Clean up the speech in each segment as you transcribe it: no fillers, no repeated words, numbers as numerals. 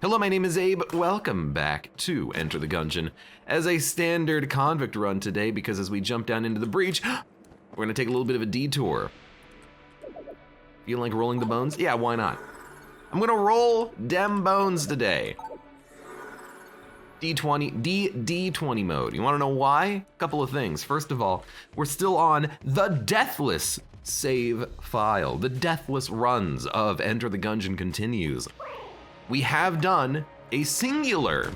Hello, my name is Abe. Welcome back to Enter the Gungeon as a standard convict run today, because as we jump down into the breach, we're gonna take a little bit of a detour. Feel like rolling the bones? Yeah, why not? I'm gonna roll dem bones today. D20 mode. You wanna know why? Couple of things. First of all, we're still on the deathless save file. The deathless runs of Enter the Gungeon continues. We have done a singular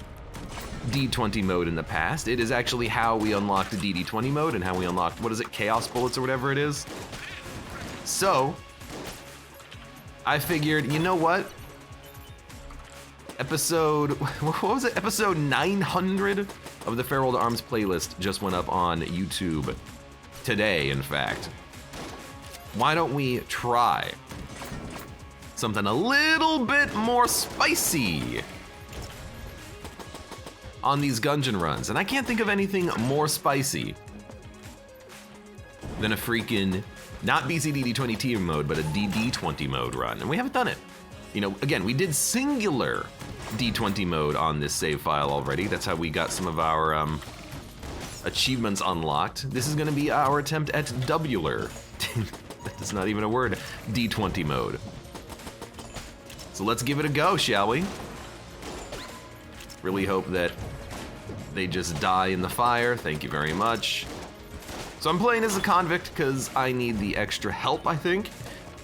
D20 mode in the past. It is actually how we unlocked the DD20 mode and how we unlocked, what is it, Chaos Bullets or whatever it is. So, I figured, you know what? What was it? Episode 900 of the Farewell to Arms playlist just went up on YouTube today, in fact. Why don't we try something a little bit more spicy on these Gungeon runs? And I can't think of anything more spicy than a freaking, not BCDD20T mode, but a DD20 mode run. And we haven't done it. You know, again, we did singular D20 mode on this save file already. That's how we got some of our achievements unlocked. This is gonna be our attempt at doubler. That's not even a word, D20 mode. So let's give it a go, shall we? Really hope that they just die in the fire. Thank you very much. So I'm playing as a convict because I need the extra help, I think.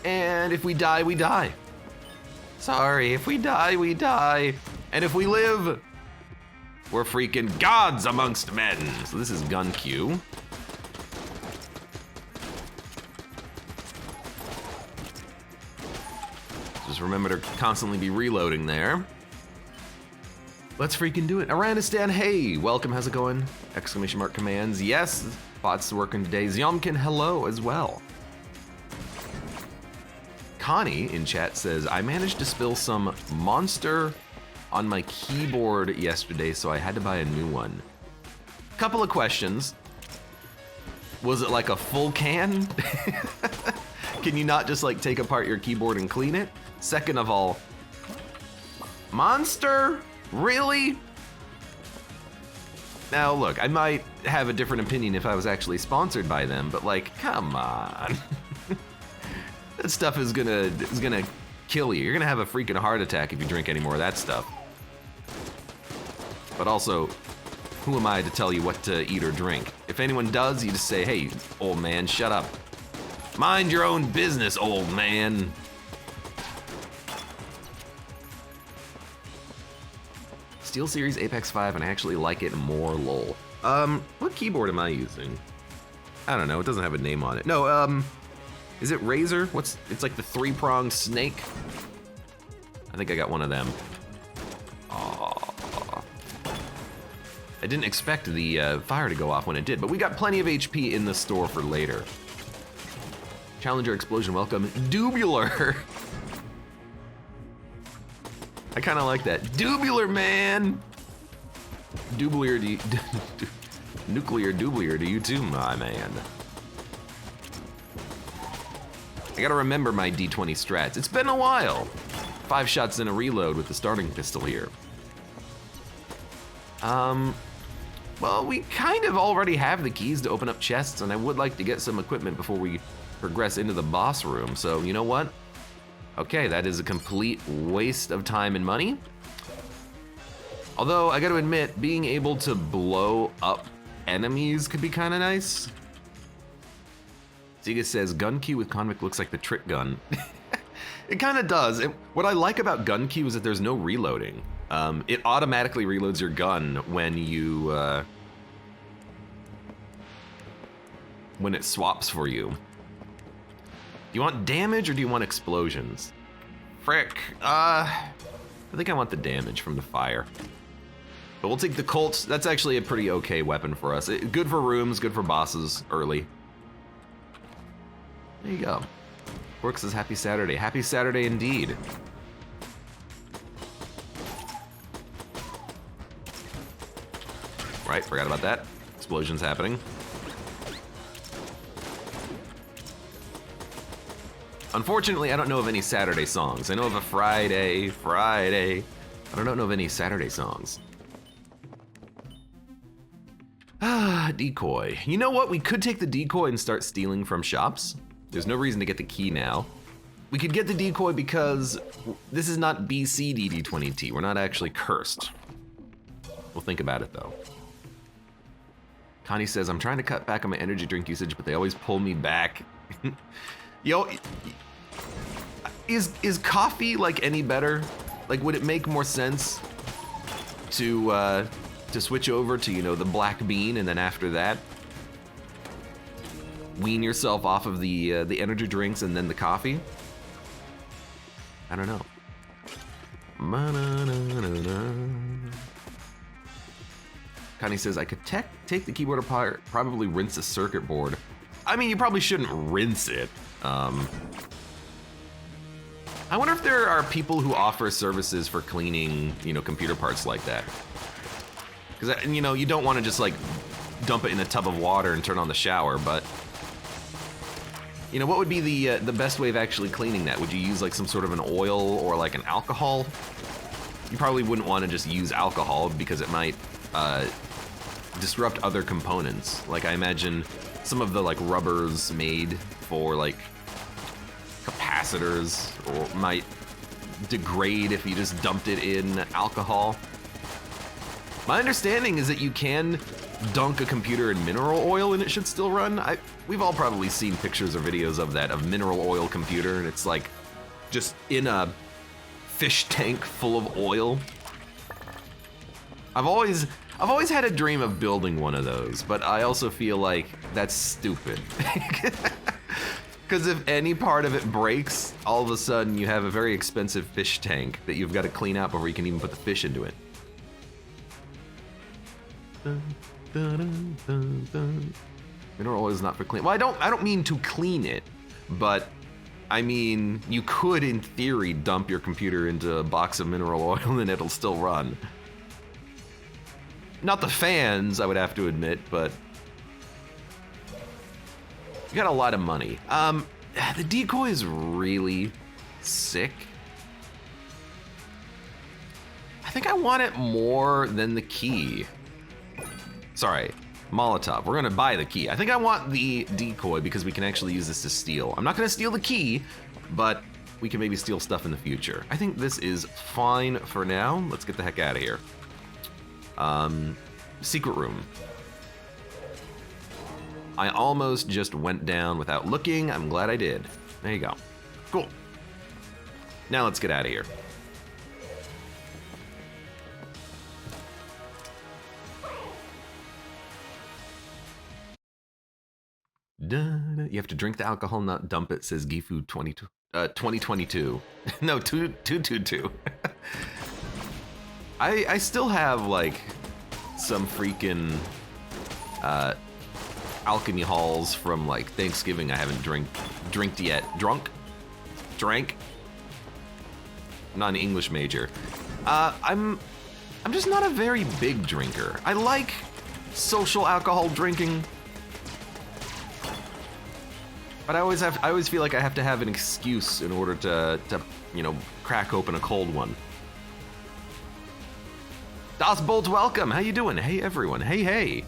And if we die, we die. Sorry, if we die, we die. And if we live, we're freaking gods amongst men. So this is gun Q. Just remember to constantly be reloading there. Let's freaking do it. Aranistan, hey, welcome, how's it going? Exclamation mark commands, yes, bot's working today. Zyomkin, hello as well. Connie in chat says, I managed to spill some monster on my keyboard yesterday, so I had to buy a new one. Couple of questions. Was it like a full can? Can you not just like take apart your keyboard and clean it? Second of all, Monster? Really? Now look, I might have a different opinion if I was actually sponsored by them, but like, come on. That stuff is gonna kill you. You're gonna have a freaking heart attack if you drink any more of that stuff. But also, who am I to tell you what to eat or drink? If anyone does, you just say, hey, old man, shut up. Mind your own business, old man. SteelSeries Apex 5, and I actually like it more, lol. What keyboard am I using? I don't know, it doesn't have a name on it. No, is it Razer? It's like the 3-pronged snake? I think I got one of them. Aww. I didn't expect the fire to go off when it did, but we got plenty of HP in the store for later. Challenger Explosion, welcome. Dubular! I kinda like that. Dubular, man! Nuclear dubular to you too, my man. I gotta remember my D20 strats. It's been a while. 5 shots in a reload with the starting pistol here. Well, we kind of already have the keys to open up chests, and I would like to get some equipment before we progress into the boss room, so you know what? Okay, that is a complete waste of time and money. Although, I gotta admit, being able to blow up enemies could be kinda nice. Ziga says, gun key with convict looks like the trick gun. It kinda does. What I like about gun key is that there's no reloading. It automatically reloads your gun when you, when it swaps for you. Do you want damage or do you want explosions? Frick, I think I want the damage from the fire. But we'll take the Colts. That's actually a pretty okay weapon for us. Good for rooms, good for bosses early. There you go. Works as happy Saturday. Happy Saturday indeed. Right, forgot about that. Explosions happening. Unfortunately, I don't know of any Saturday songs. I know of a Friday. I don't know of any Saturday songs. Ah, decoy. You know what? We could take the decoy and start stealing from shops. There's no reason to get the key now. We could get the decoy because this is not BC DD20T. We're not actually cursed. We'll think about it though. Connie says, I'm trying to cut back on my energy drink usage, but they always pull me back. Yo, is coffee like any better? Like, would it make more sense to switch over to, you know, the black bean, and then after that, wean yourself off of the energy drinks and then the coffee? I don't know. Connie says, I could take the keyboard apart, probably rinse the circuit board. I mean, you probably shouldn't rinse it. I wonder if there are people who offer services for cleaning, you know, computer parts like that. Because, you know, you don't want to just like dump it in a tub of water and turn on the shower, but you know, what would be the best way of actually cleaning that? Would you use like some sort of an oil or like an alcohol? You probably wouldn't want to just use alcohol because it might disrupt other components. Like, I imagine some of the like rubbers made for like capacitors or might degrade if you just dumped it in alcohol. My understanding is that you can dunk a computer in mineral oil and it should still run. We've all probably seen pictures or videos of that, of mineral oil computer, and it's like just in a fish tank full of oil. I've always had a dream of building one of those, but I also feel like that's stupid. Because if any part of it breaks, all of a sudden you have a very expensive fish tank that you've got to clean out before you can even put the fish into it. Mineral oil is not for clean. Well, I don't mean to clean it, but I mean, you could, in theory, dump your computer into a box of mineral oil and it'll still run. Not the fans, I would have to admit, but you got a lot of money. The decoy is really sick. I think I want it more than the key. Sorry, Molotov. We're gonna buy the key. I think I want the decoy because we can actually use this to steal. I'm not gonna steal the key, but we can maybe steal stuff in the future. I think this is fine for now. Let's get the heck out of here. Secret room. I almost just went down without looking. I'm glad I did. There you go. Cool. Now let's get out of here. You have to drink the alcohol, not dump it, says Gifu 2022. No, 222. I still have like some freaking alchemy halls from like Thanksgiving I haven't drank yet. Drank? I'm not an English major. I'm just not a very big drinker. I like social alcohol drinking, but I always feel like I have to have an excuse in order to you know, crack open a cold one. Das Bolt, welcome. How you doing? Hey everyone. Hey.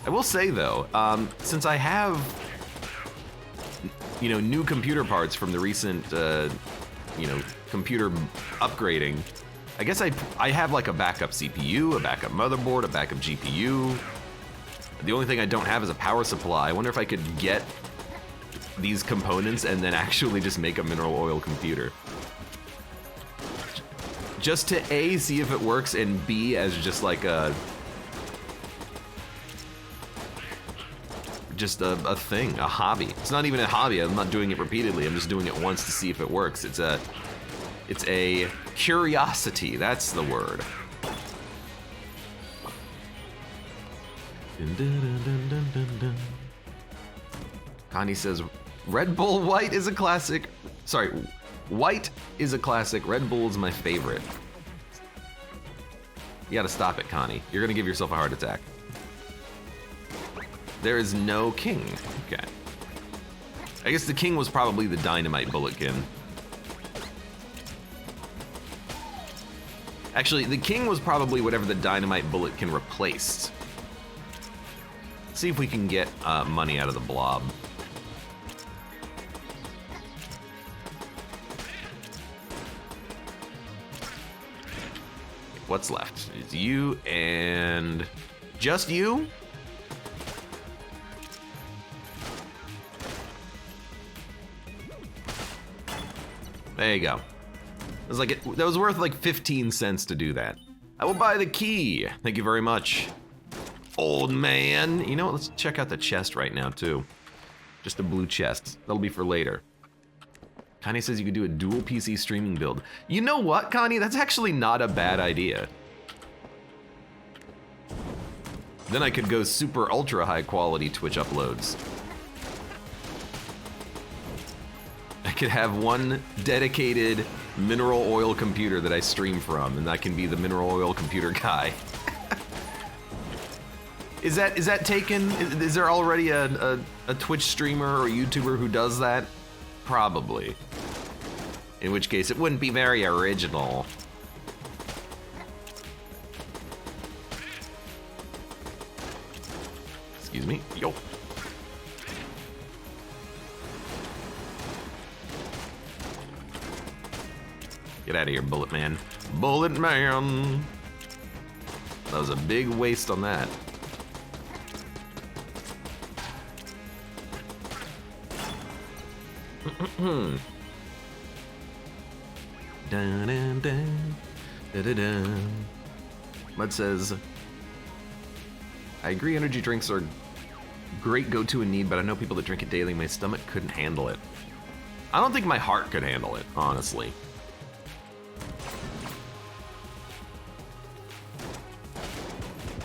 I will say though, since I have, you know, new computer parts from the recent, you know, computer upgrading, I guess I have like a backup CPU, a backup motherboard, a backup GPU. The only thing I don't have is a power supply. I wonder if I could get these components and then actually just make a mineral oil computer. Just to A, see if it works, and B, as just like a thing, a hobby. It's not even a hobby. I'm not doing it repeatedly. I'm just doing it once to see if it works. It's a curiosity. That's the word. Connie says, Red Bull White is a classic. Sorry, White is a classic. Red Bull is my favorite. You gotta stop it, Connie. You're gonna give yourself a heart attack. There is no king. Okay. I guess the king was probably the dynamite bulletkin. Actually, the king was probably whatever the dynamite bulletkin replaced. Let's see if we can get money out of the blob. What's left? It's you and just you? There you go. That was worth like 15 cents to do that. I will buy the key. Thank you very much, old man. You know what? Let's check out the chest right now too. Just a blue chest. That'll be for later. Connie says you could do a dual PC streaming build. You know what, Connie? That's actually not a bad idea. Then I could go super ultra high quality Twitch uploads. I could have one dedicated mineral oil computer that I stream from, and I can be the mineral oil computer guy. Is that taken? Is there already a Twitch streamer or YouTuber who does that? Probably. In which case, it wouldn't be very original. Excuse me. Yo. Get out of here, Bullet Man. Bullet Man! That was a big waste on that. Dun, dun, dun, dun, dun, dun. Mud says, I agree energy drinks are great go-to in need, but I know people that drink it daily. My stomach couldn't handle it. I don't think my heart could handle it, honestly.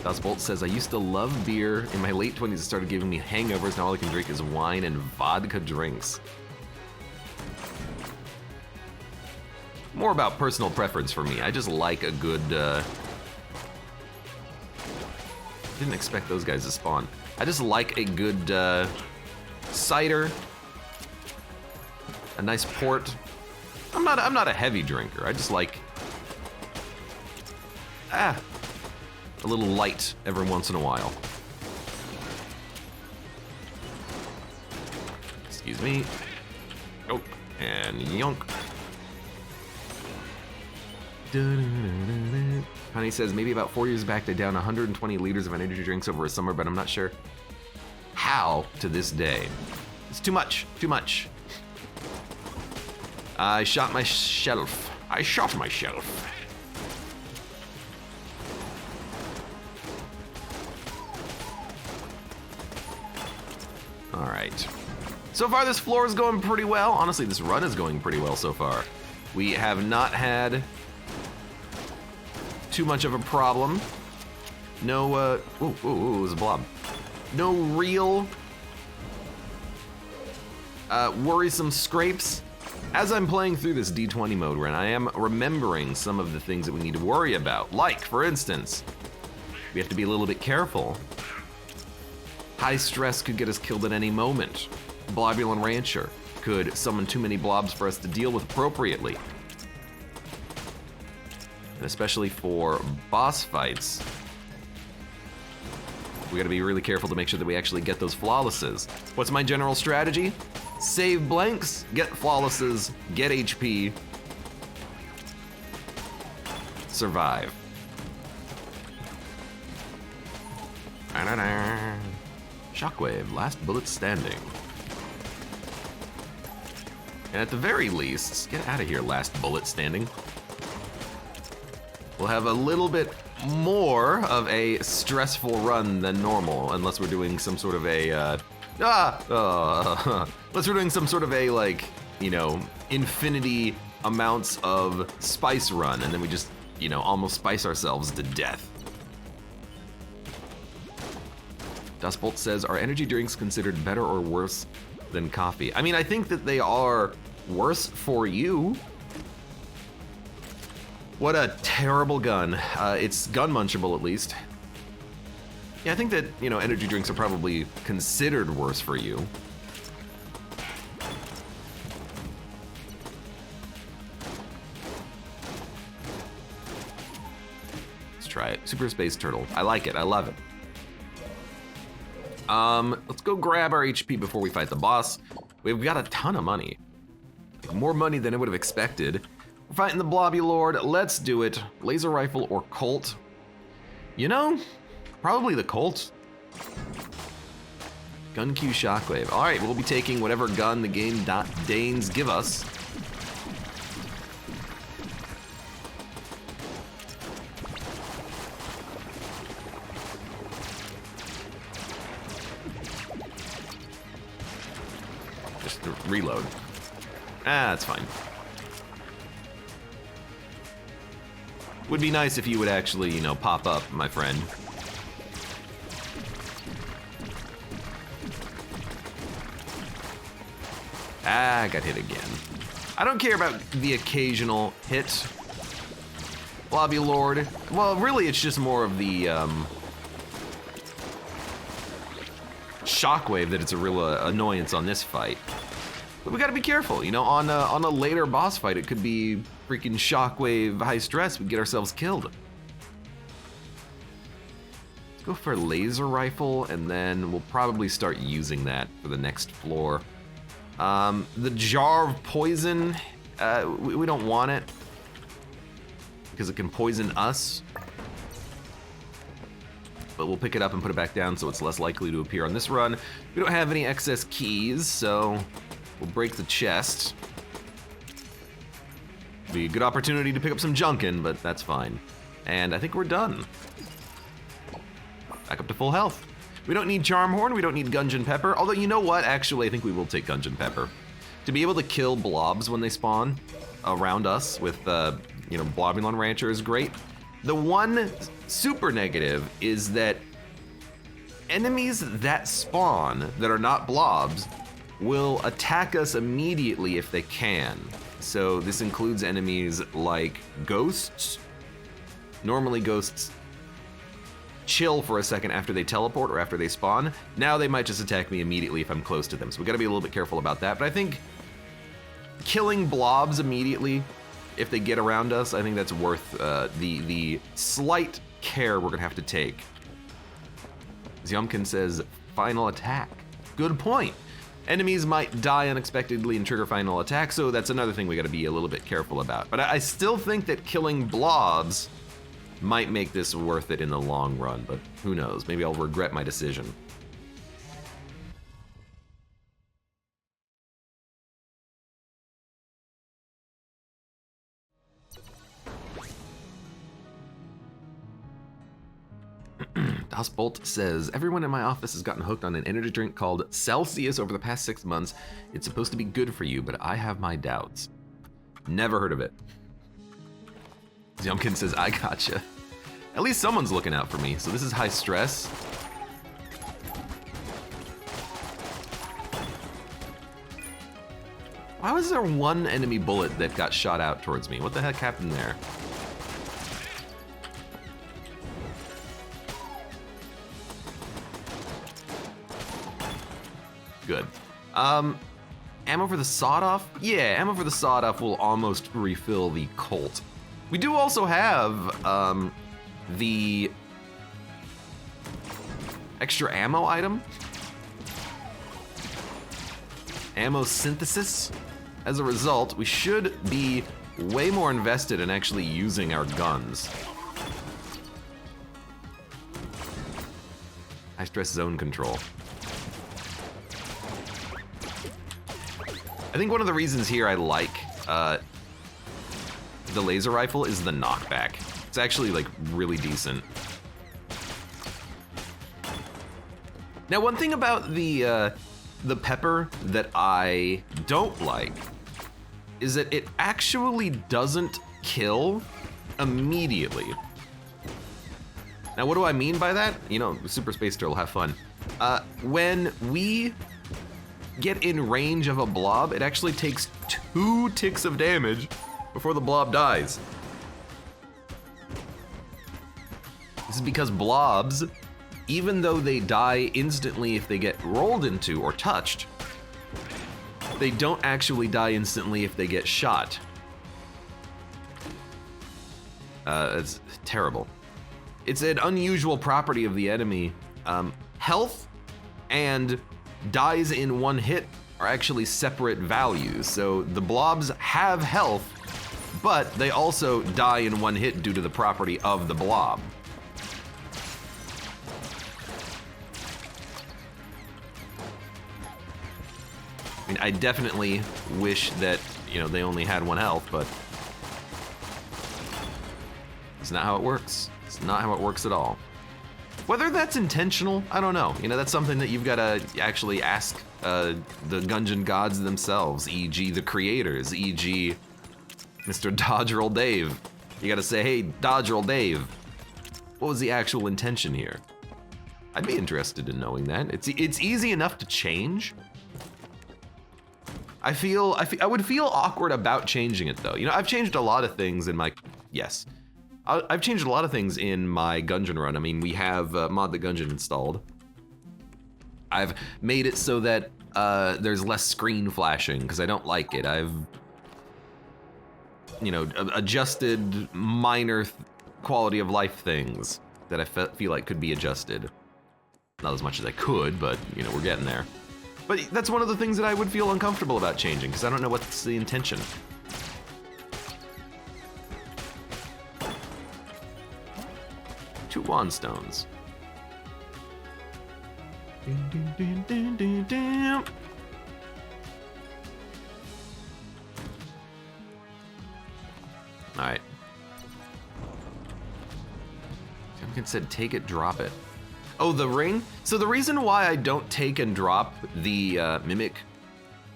Dustbolt says, I used to love beer. In my late 20s, it started giving me hangovers. Now all I can drink is wine and vodka drinks. More about personal preference for me. I just like a good, didn't expect those guys to spawn. I just like a good cider, a nice port. I'm not a heavy drinker. I just like a little light every once in a while. Excuse me. Oh, and yonk. Honey says, maybe about 4 years back they downed 120 liters of energy drinks over a summer, but I'm not sure how to this day. It's too much, too much. I shot my shelf. I shot my shelf. All right. So far this floor is going pretty well. Honestly, this run is going pretty well so far. We have not had too much of a problem. No, ooh, it was a blob. No real worrisome scrapes. As I'm playing through this D20 mode run, I am remembering some of the things that we need to worry about. Like, for instance, we have to be a little bit careful. High stress could get us killed at any moment. Blobulin Rancher could summon too many blobs for us to deal with appropriately. And especially for boss fights, we gotta be really careful to make sure that we actually get those flawlesses. What's my general strategy? Save blanks, get flawlesses, get HP, survive. Shockwave, last bullet standing. And at the very least, get out of here, last bullet standing. We'll have a little bit more of a stressful run than normal, unless we're doing some sort of a, unless we're doing some sort of a, like, you know, infinity amounts of spice run, and then we just, you know, almost spice ourselves to death. Dustbolt says, are energy drinks considered better or worse than coffee? I mean, I think that they are worse for you. What a terrible gun. It's gun munchable, at least. Yeah, I think that, you know, energy drinks are probably considered worse for you. Let's try it. Super Space Turtle. I like it. I love it. Let's go grab our HP before we fight the boss. We've got a ton of money. More money than I would have expected. We're fighting the Blobby Lord. Let's do it. Laser rifle or Colt? You know, probably the Colt. Gun Q Shockwave. All right, we'll be taking whatever gun the game deigns give us. Just reload. Ah, that's fine. Would be nice if you would actually, you know, pop up, my friend. Ah, I got hit again. I don't care about the occasional hit. Blobby Lord. Well, really, it's just more of the shockwave that it's a real annoyance on this fight. But we gotta be careful, you know, on a later boss fight, it could be freaking shockwave high stress, we get ourselves killed. Let's go for a laser rifle, and then we'll probably start using that for the next floor. The jar of poison, we don't want it, because it can poison us. But we'll pick it up and put it back down so it's less likely to appear on this run. We don't have any excess keys, so we'll break the chest. Be a good opportunity to pick up some junkin, but that's fine. And I think we're done. Back up to full health. We don't need Charm Horn, we don't need Gungeon Pepper, although you know what, actually I think we will take Gungeon Pepper. To be able to kill blobs when they spawn around us with, you know, Blobulon Rancher is great. The one super negative is that enemies that spawn that are not blobs will attack us immediately if they can. So this includes enemies like ghosts. Normally ghosts chill for a second after they teleport or after they spawn. Now they might just attack me immediately if I'm close to them. So we gotta be a little bit careful about that. But I think killing blobs immediately if they get around us, I think that's worth the slight care we're gonna have to take. Zyumkin says, final attack. Good point. Enemies might die unexpectedly and trigger final attack, so that's another thing we gotta be a little bit careful about. But I still think that killing blobs might make this worth it in the long run, but who knows? Maybe I'll regret my decision. Das Bolt says, everyone in my office has gotten hooked on an energy drink called Celsius over the past 6 months. It's supposed to be good for you, but I have my doubts. Never heard of it. Zyumkin says, I gotcha. At least someone's looking out for me, so this is high stress. Why was there one enemy bullet that got shot out towards me? What the heck happened there? Good. Ammo for the sawed-off? Yeah, ammo for the sawed-off will almost refill the Colt. We do also have the extra ammo item. Ammo synthesis. As a result, we should be way more invested in actually using our guns. High stress zone control. I think one of the reasons here I like the laser rifle is the knockback. It's actually like really decent. Now, one thing about the pepper that I don't like is that it actually doesn't kill immediately. Now, what do I mean by that? You know, Super Space Turtle, have fun. When we get in range of a blob, it actually takes 2 ticks of damage before the blob dies. This is because blobs even though they die instantly if they get rolled into or touched, they don't actually die instantly if they get shot. It's terrible. It's an unusual property of the enemy. Health and dies in one hit are actually separate values. So the blobs have health, but they also die in one hit due to the property of the blob. I mean, I definitely wish that, you know, they only had one health, but it's not how it works. It's not how it works at all. Whether that's intentional, I don't know. You know, that's something that you've got to actually ask the Gungeon gods themselves, e.g. the creators, e.g. Mr. Dodgeroll Dave. You got to say, hey, Dodgeroll Dave, what was the actual intention here? I'd be interested in knowing that. It's easy enough to change. I would feel awkward about changing it though. You know, I've changed a lot of things in my, yes. I've changed a lot of things in my Gungeon run. I mean, we have Mod the Gungeon installed. I've made it so that there's less screen flashing because I don't like it. I've, you know, adjusted minor quality of life things that I feel like could be adjusted. Not as much as I could, but you know, we're getting there. But that's one of the things that I would feel uncomfortable about changing because I don't know what's the intention. Two wand stones. All right. Something said take it, drop it. Oh, the ring? So the reason why I don't take and drop the mimic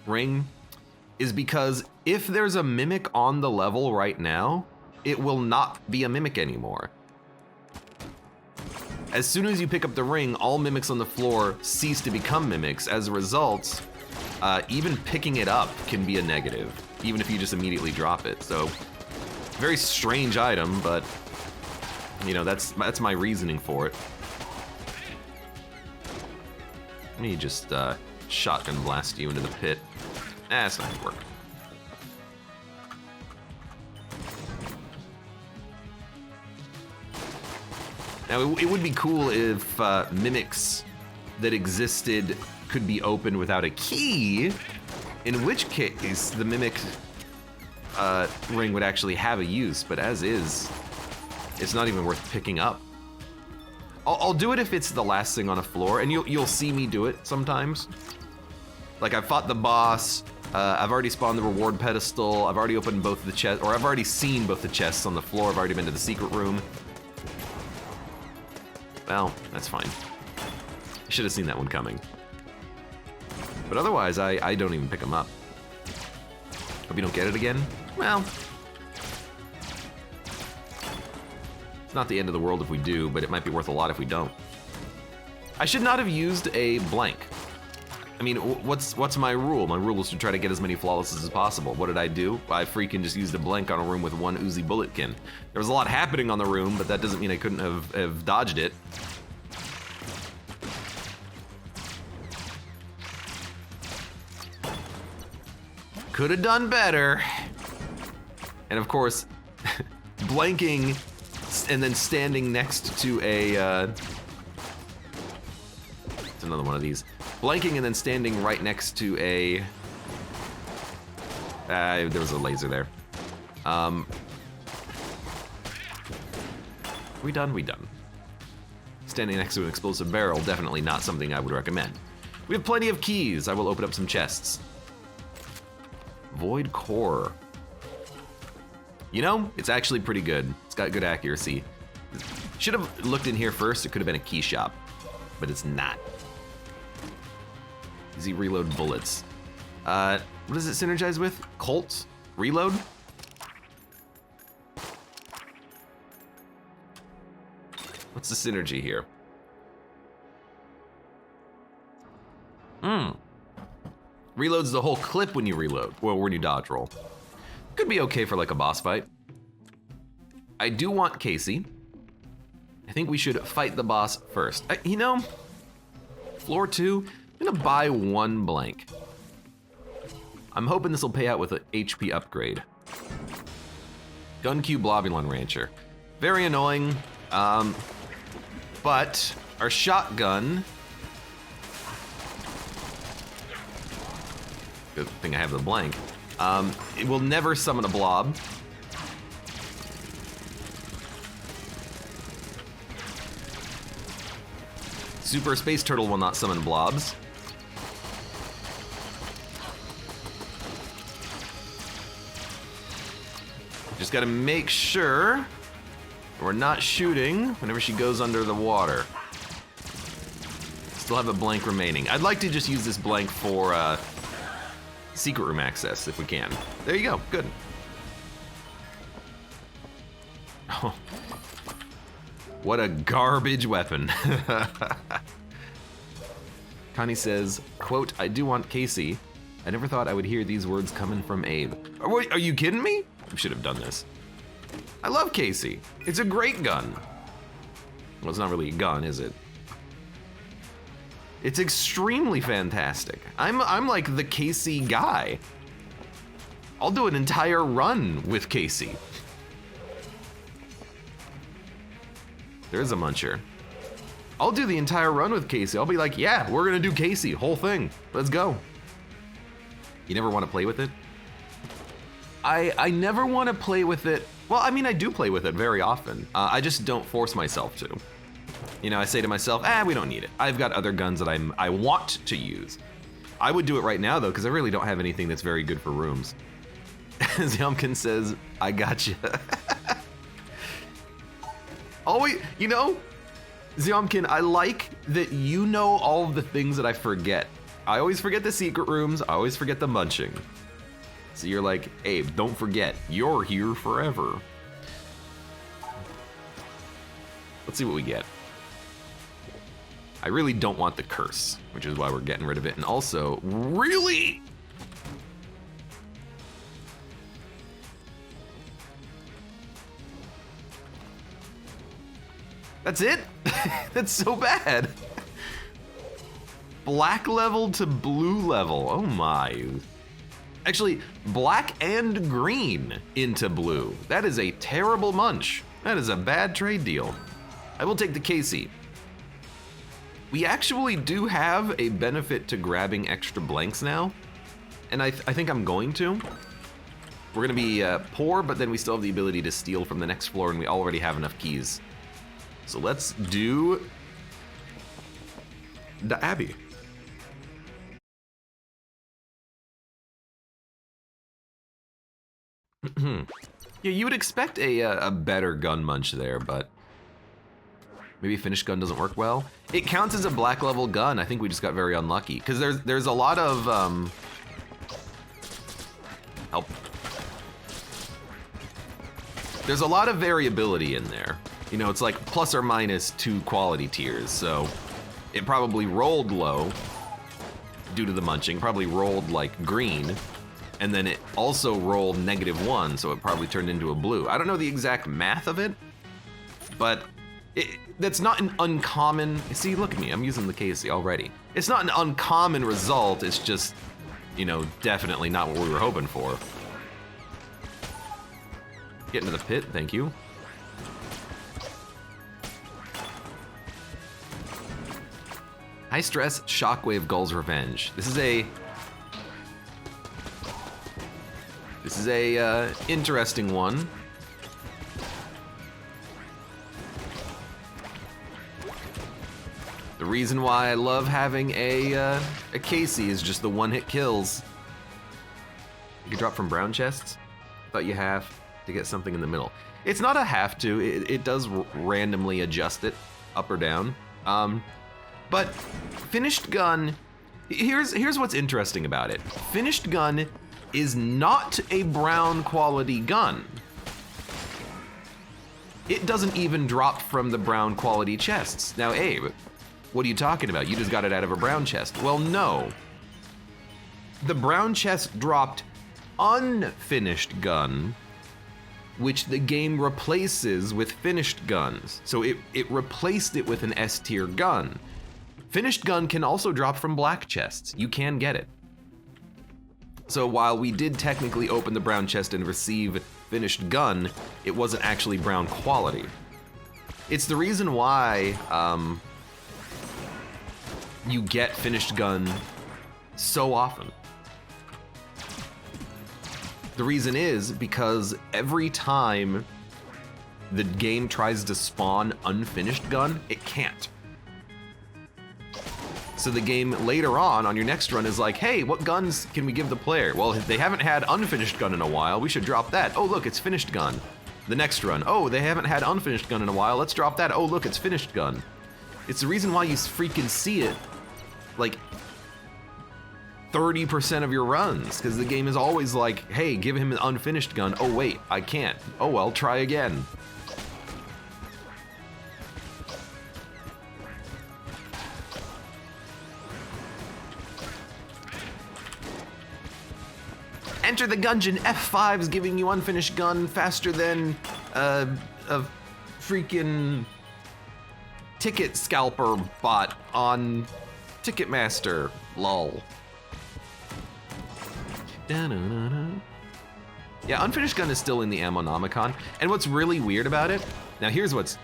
ring is because if there's a mimic on the level right now, it will not be a mimic anymore. As soon as you pick up the ring, all mimics on the floor cease to become mimics. As a result, even picking it up can be a negative, even if you just immediately drop it. So, very strange item, but you know, that's my reasoning for it. Let me just shotgun blast you into the pit. That's not gonna work. Now, it would be cool if mimics that existed could be opened without a key, in which case the mimic ring would actually have a use, but as is, it's not even worth picking up. I'll do it if it's the last thing on a floor, and you'll see me do it sometimes. Like, I've fought the boss, I've already spawned the reward pedestal, I've already opened both the chests, or I've already seen both the chests on the floor, I've already been to the secret room. Well, that's fine. I should have seen that one coming. But otherwise, I don't even pick them up. Hope you don't get it again? Well, it's not the end of the world if we do, but it might be worth a lot if we don't. I should not have used a blank. I mean, what's my rule? My rule is to try to get as many flawlesses as possible. What did I do? I freaking just used a blank on a room with one Uzi bulletkin. There was a lot happening on the room, but that doesn't mean I couldn't have dodged it. Could have done better. And of course, blanking and then standing next to a, it's another one of these. Blanking and then standing right next to a, there was a laser there. We done? We done. Standing next to an explosive barrel, definitely not something I would recommend. We have plenty of keys. I will open up some chests. Void core. You know, it's actually pretty good. It's got good accuracy. Should have looked in here first. It could have been a key shop, but it's not. Easy reload bullets. What does it synergize with? Colt? Reload? What's the synergy here? Reloads the whole clip when you reload. Well, when you dodge roll. Could be okay for like a boss fight. I do want Casey. I think we should fight the boss first. You know, floor 2, I'm gonna buy 1 blank. I'm hoping this will pay out with an HP upgrade. Gun Q Blobulon Rancher. Very annoying, but our shotgun, good thing I have the blank, it will never summon a blob. Super Space Turtle will not summon blobs. Just gotta make sure we're not shooting whenever she goes under the water. Still have a blank remaining. I'd like to just use this blank for secret room access if we can. There you go, good. Oh, what a garbage weapon. Connie says, quote, I do want Casey. I never thought I would hear these words coming from Abe. Are you kidding me? We should have done this. I love Casey. It's a great gun. Well, it's not really a gun, is it? It's extremely fantastic. I'm like the Casey guy. I'll do an entire run with Casey. There's a muncher. I'll do the entire run with Casey. I'll be like, yeah, we're gonna do Casey, whole thing. Let's go. You never want to play with it? I never want to play with it. Well, I mean, I do play with it very often. I just don't force myself to. You know, I say to myself, we don't need it. I've got other guns that I want to use. I would do it right now, though, because I really don't have anything that's very good for rooms. Yumkin says, I got you. Always, you know, Ziomkin, I like that you know all of the things that I forget. I always forget the secret rooms. I always forget the munching. So you're like, Abe, don't forget, you're here forever. Let's see what we get. I really don't want the curse, which is why we're getting rid of it. And also, really? That's it? That's so bad. Black level to blue level, oh my. Actually, black and green into blue. That is a terrible munch. That is a bad trade deal. I will take the Casey. We actually do have a benefit to grabbing extra blanks now, and I think I'm going to. We're gonna be poor, but then we still have the ability to steal from the next floor, and we already have enough keys. So let's do the Abbey. Yeah, you would expect a better gun munch there, but maybe finished gun doesn't work well. It counts as a black level gun. I think we just got very unlucky because there's a lot of help. There's a lot of variability in there. You know, it's like plus or minus 2 quality tiers, so it probably rolled low due to the munching, probably rolled like green, and then it also rolled -1, so it probably turned into a blue. I don't know the exact math of it, but that's not an uncommon, see, look at me, I'm using the Casey already. It's not an uncommon result, it's just, you know, definitely not what we were hoping for. Get into the pit, thank you. High stress Shockwave Gull's Revenge. This is a interesting one. The reason why I love having a Casey is just the one-hit kills. You can drop from brown chests, but you have to get something in the middle. It's not a have to. It does randomly adjust it up or down. But finished gun, here's what's interesting about it. Finished gun is not a brown quality gun. It doesn't even drop from the brown quality chests. Now, Abe, what are you talking about? You just got it out of a brown chest. Well, no. The brown chest dropped unfinished gun which the game replaces with finished guns. So it replaced it with an S tier gun. Finished gun can also drop from black chests. You can get it. So while we did technically open the brown chest and receive finished gun, it wasn't actually brown quality. It's the reason why you get finished gun so often. The reason is because every time the game tries to spawn unfinished gun, it can't. So the game later on your next run is like, hey, what guns can we give the player? Well, they haven't had unfinished gun in a while, we should drop that. Oh look, it's finished gun. The next run, oh, they haven't had unfinished gun in a while, let's drop that. Oh look, it's finished gun. It's the reason why you freaking see it like 30% of your runs, because the game is always like, hey, give him an unfinished gun. Oh wait, I can't. Oh well, try again. Enter the Gungeon, F5's giving you unfinished gun faster than a freaking ticket scalper bot on Ticketmaster, lol. Yeah, unfinished gun is still in the Ammonomicon, and what's really weird about it, now here's what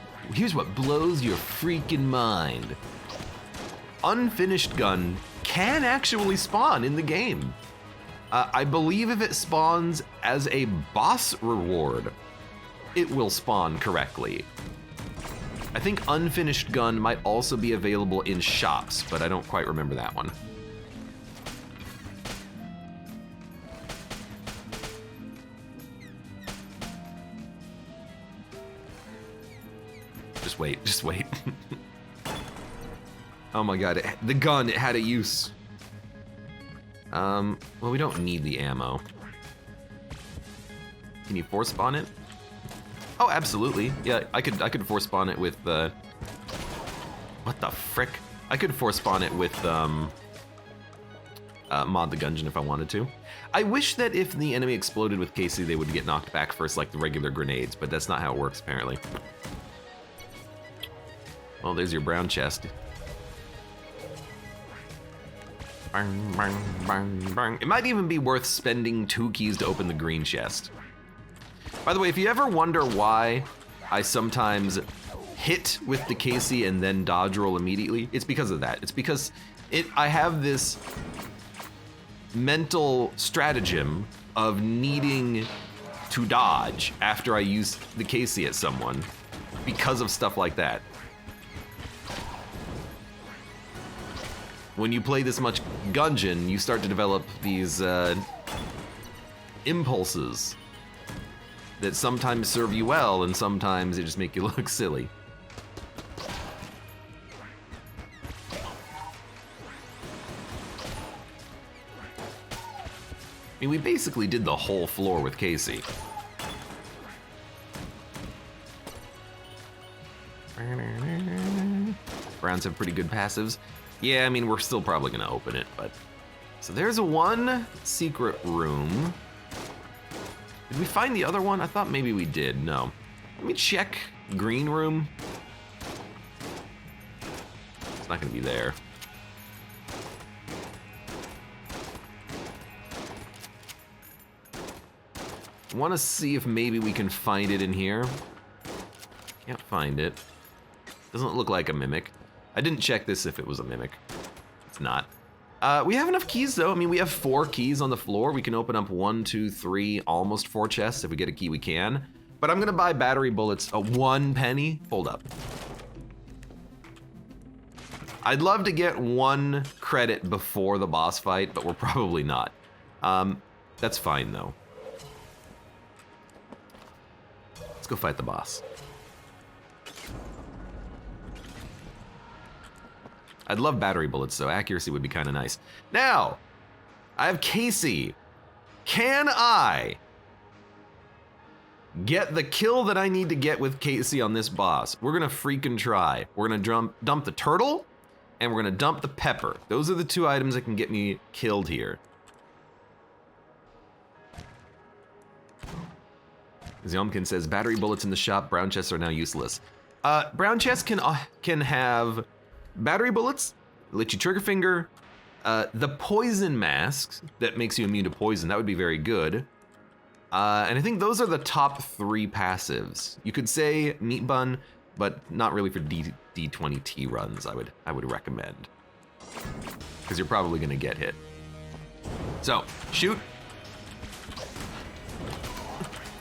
blows your freaking mind. Unfinished gun can actually spawn in the game. I believe if it spawns as a boss reward, it will spawn correctly. I think unfinished gun might also be available in shops, but I don't quite remember that one. Just wait. Oh my god, the gun, it had a use. Well, we don't need the ammo. Can you force spawn it? Oh, absolutely. Yeah, I could force spawn it with what the frick? I could force spawn it with Mod the Gungeon if I wanted to. I wish that if the enemy exploded with Casey, they would get knocked back first like the regular grenades, but that's not how it works apparently. Well, there's your brown chest. Bang, bang, bang, bang. It might even be worth spending 2 keys to open the green chest. By the way, if you ever wonder why I sometimes hit with the Casey and then dodge roll immediately, it's because of that. It's because I have this mental stratagem of needing to dodge after I use the Casey at someone because of stuff like that. When you play this much Gungeon, you start to develop these impulses that sometimes serve you well and sometimes they just make you look silly. I mean, we basically did the whole floor with Casey. Browns have pretty good passives. Yeah, I mean, we're still probably gonna open it, but... So there's one secret room. Did we find the other one? I thought maybe we did, no. Let me check green room. It's not gonna be there. I wanna see if maybe we can find it in here. Can't find it. Doesn't look like a mimic. I didn't check this if it was a mimic. It's not. We have enough keys though. I mean, we have 4 keys on the floor. We can open up 1, 2, 3, almost 4 chests. If we get a key, we can. But I'm gonna buy battery bullets, 1 penny. Hold up. I'd love to get 1 credit before the boss fight, but we're probably not. That's fine though. Let's go fight the boss. I'd love battery bullets, though. Accuracy would be kind of nice. Now, I have Casey. Can I get the kill that I need to get with Casey on this boss? We're gonna freaking try. We're gonna dump the turtle, and we're gonna dump the pepper. Those are the 2 items that can get me killed here. Zomkin says, battery bullets in the shop, brown chests are now useless. Brown chests can have battery bullets, let you trigger finger, the poison masks that makes you immune to poison, that would be very good. And I think those are the top 3 passives. You could say meat bun, but not really for D20T runs, I would recommend. Because you're probably gonna get hit. So, shoot.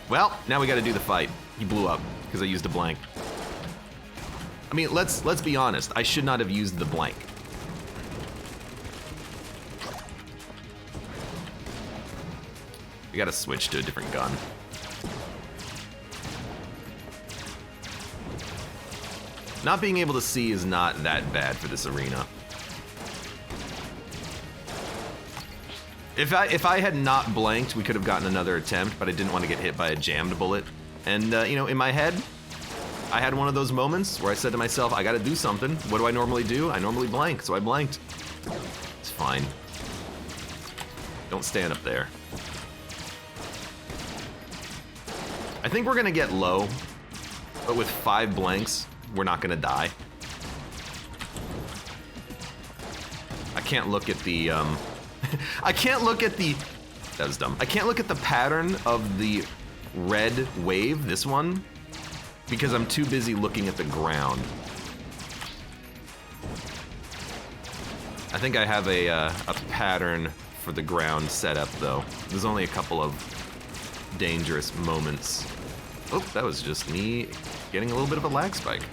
Well, now we gotta do the fight. He blew up, because I used a blank. I mean, let's be honest, I should not have used the blank. We gotta switch to a different gun. Not being able to see is not that bad for this arena. If I had not blanked, we could have gotten another attempt, but I didn't want to get hit by a jammed bullet. And, you know, in my head, I had one of those moments where I said to myself, I gotta do something. What do I normally do? I normally blank, so I blanked. It's fine. Don't stand up there. I think we're gonna get low, but with 5 blanks, we're not gonna die. I can't look at the, I can't look at the, that was dumb. I can't look at the pattern of the red wave, this one, because I'm too busy looking at the ground. I think I have a pattern for the ground set up though. There's only a couple of dangerous moments. Oh, that was just me getting a little bit of a lag spike.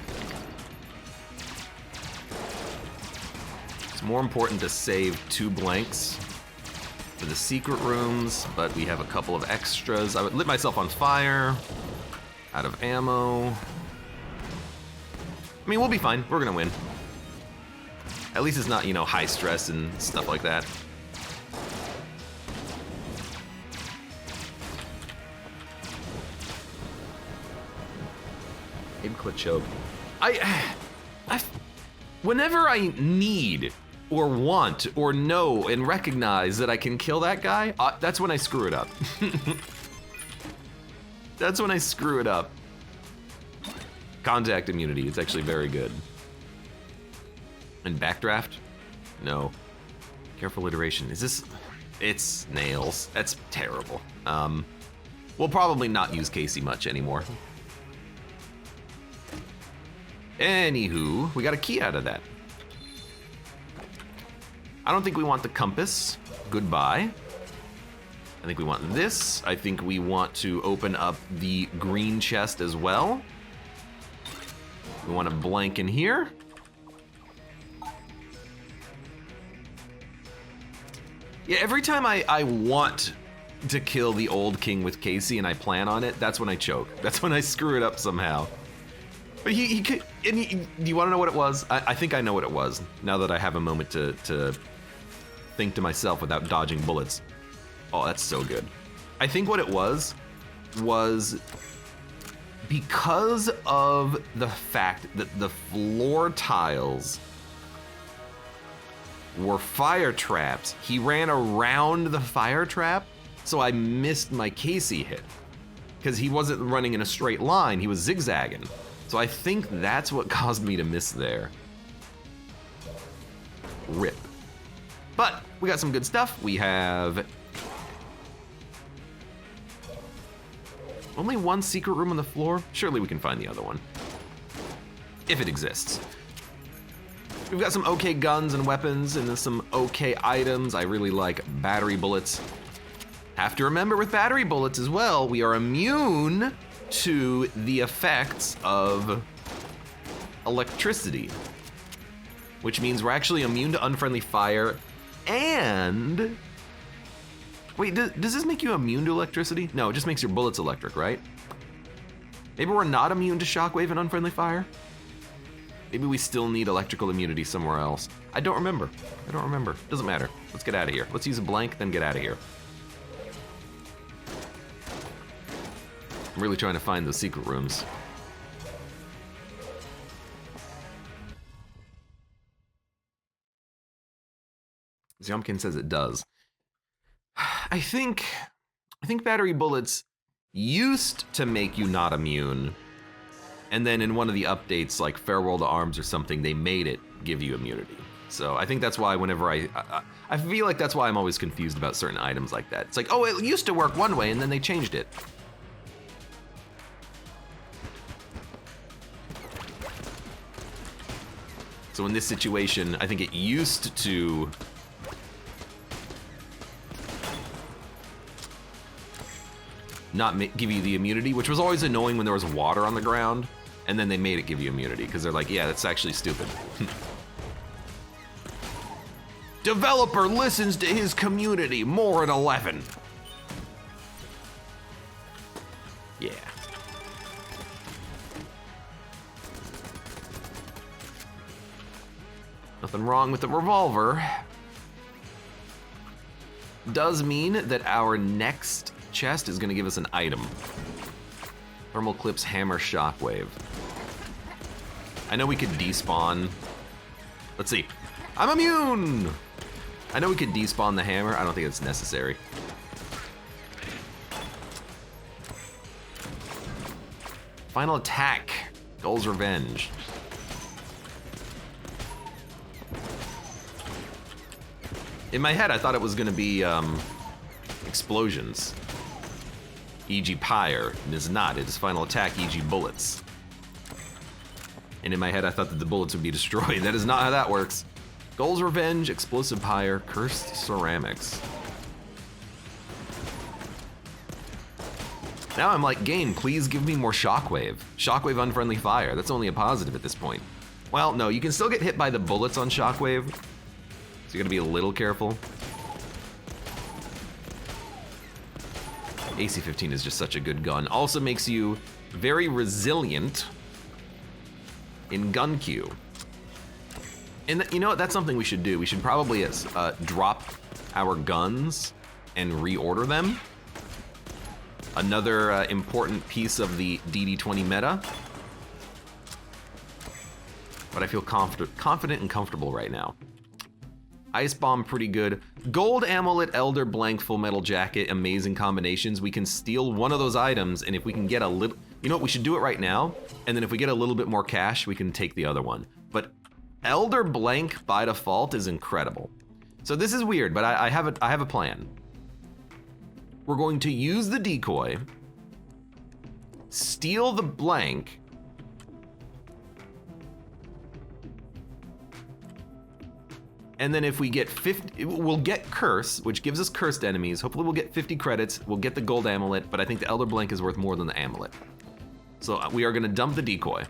It's more important to save 2 blanks for the secret rooms, but we have a couple of extras. I would lit myself on fire, out of ammo. I mean, we'll be fine, we're gonna win. At least it's not, you know, high stress and stuff like that. AbeClancy choke. Whenever I need or want or know and recognize that I can kill that guy, that's when I screw it up. That's when I screw it up. Contact immunity, it's actually very good. And backdraft? No. Careful iteration. Is this... It's nails. That's terrible. We'll probably not use Casey much anymore. Anywho, we got a key out of that. I don't think we want the compass. Goodbye. I think we want this. I think we want to open up the green chest as well. We want a blank in here. Yeah, every time I want to kill the old king with Casey and I plan on it, that's when I choke. That's when I screw it up somehow. But do you want to know what it was? I think I know what it was, now that I have a moment to think to myself without dodging bullets. Oh, that's so good. I think what it was because of the fact that the floor tiles were fire traps, he ran around the fire trap, so I missed my Casey hit. Because he wasn't running in a straight line, he was zigzagging. So I think that's what caused me to miss there. Rip. But we got some good stuff. We have only 1 secret room on the floor. Surely we can find the other one, if it exists. We've got some okay guns and weapons and then some okay items. I really like battery bullets. Have to remember with battery bullets as well, we are immune to the effects of electricity, which means we're actually immune to unfriendly fire. And wait, does this make you immune to electricity? No, it just makes your bullets electric, right? Maybe we're not immune to shockwave and unfriendly fire? Maybe we still need electrical immunity somewhere else. I don't remember. Doesn't matter. Let's get out of here. Let's use a blank, then get out of here. I'm really trying to find those secret rooms. Zomkin says it does. I think battery bullets used to make you not immune. And then in one of the updates, like Farewell to Arms or something, they made it give you immunity. So I think that's why whenever I feel like that's why I'm always confused about certain items like that. It's like, oh, it used to work one way and then they changed it. So in this situation, I think it used to not give you the immunity, which was always annoying when there was water on the ground, and then they made it give you immunity, because they're like, yeah, that's actually stupid. Developer listens to his community, more at 11. Yeah. Nothing wrong with the revolver. Does mean that our next chest is gonna give us an item. Thermal Clips Hammer Shockwave. I know we could despawn. Let's see. I'm immune! I know we could despawn the hammer. I don't think it's necessary. Final attack. Goal's Revenge. In my head, I thought it was gonna be explosions. E.g. Pyre. It is not. It is Final Attack, E.g. bullets. And in my head, I thought that the bullets would be destroyed. That is not how that works. Goal's Revenge, Explosive Pyre, Cursed Ceramics. Now I'm like, game, please give me more Shockwave. Shockwave Unfriendly Fire. That's only a positive at this point. Well, no, you can still get hit by the bullets on Shockwave. So you gotta be a little careful. AC-15 is just such a good gun. Also makes you very resilient in gun queue. And you know what, that's something we should do. We should probably drop our guns and reorder them. Another important piece of the DD20 meta. But I feel confident and comfortable right now. Ice Bomb, pretty good. Gold Amulet, Elder Blank, Full Metal Jacket, amazing combinations. We can steal one of those items, and if we can get a little... You know what, we should do it right now, and then if we get a little bit more cash, we can take the other one. But Elder Blank, by default, is incredible. So this is weird, but I have a plan. We're going to use the decoy, steal the blank, and then if we get 50, we'll get Curse, which gives us cursed enemies. Hopefully we'll get 50 credits. We'll get the gold amulet, but I think the Elder Blank is worth more than the amulet. So we are gonna dump the decoy.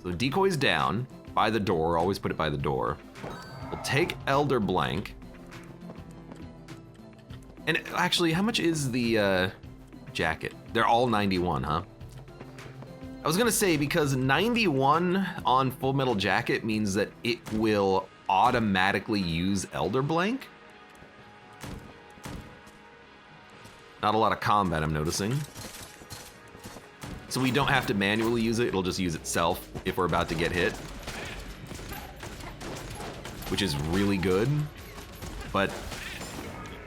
So the decoy's down by the door, always put it by the door. We'll take Elder Blank. And actually, how much is the jacket? They're all 91, huh? I was gonna say, because 91 on Full Metal Jacket means that it will automatically use Elder Blank. Not a lot of combat, I'm noticing. So we don't have to manually use it, it'll just use itself if we're about to get hit. Which is really good, but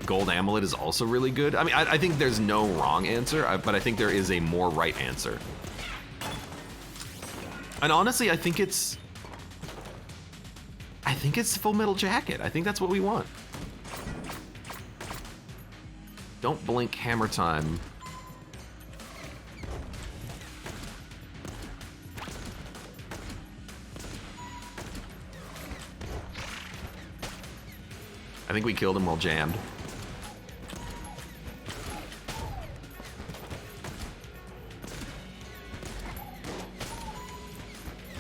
Gold Amulet is also really good. I mean, I think there's no wrong answer, but I think there is a more right answer. And honestly, I think it's Full Metal Jacket. I think that's what we want. Don't blink, hammer time. I think we killed him while jammed.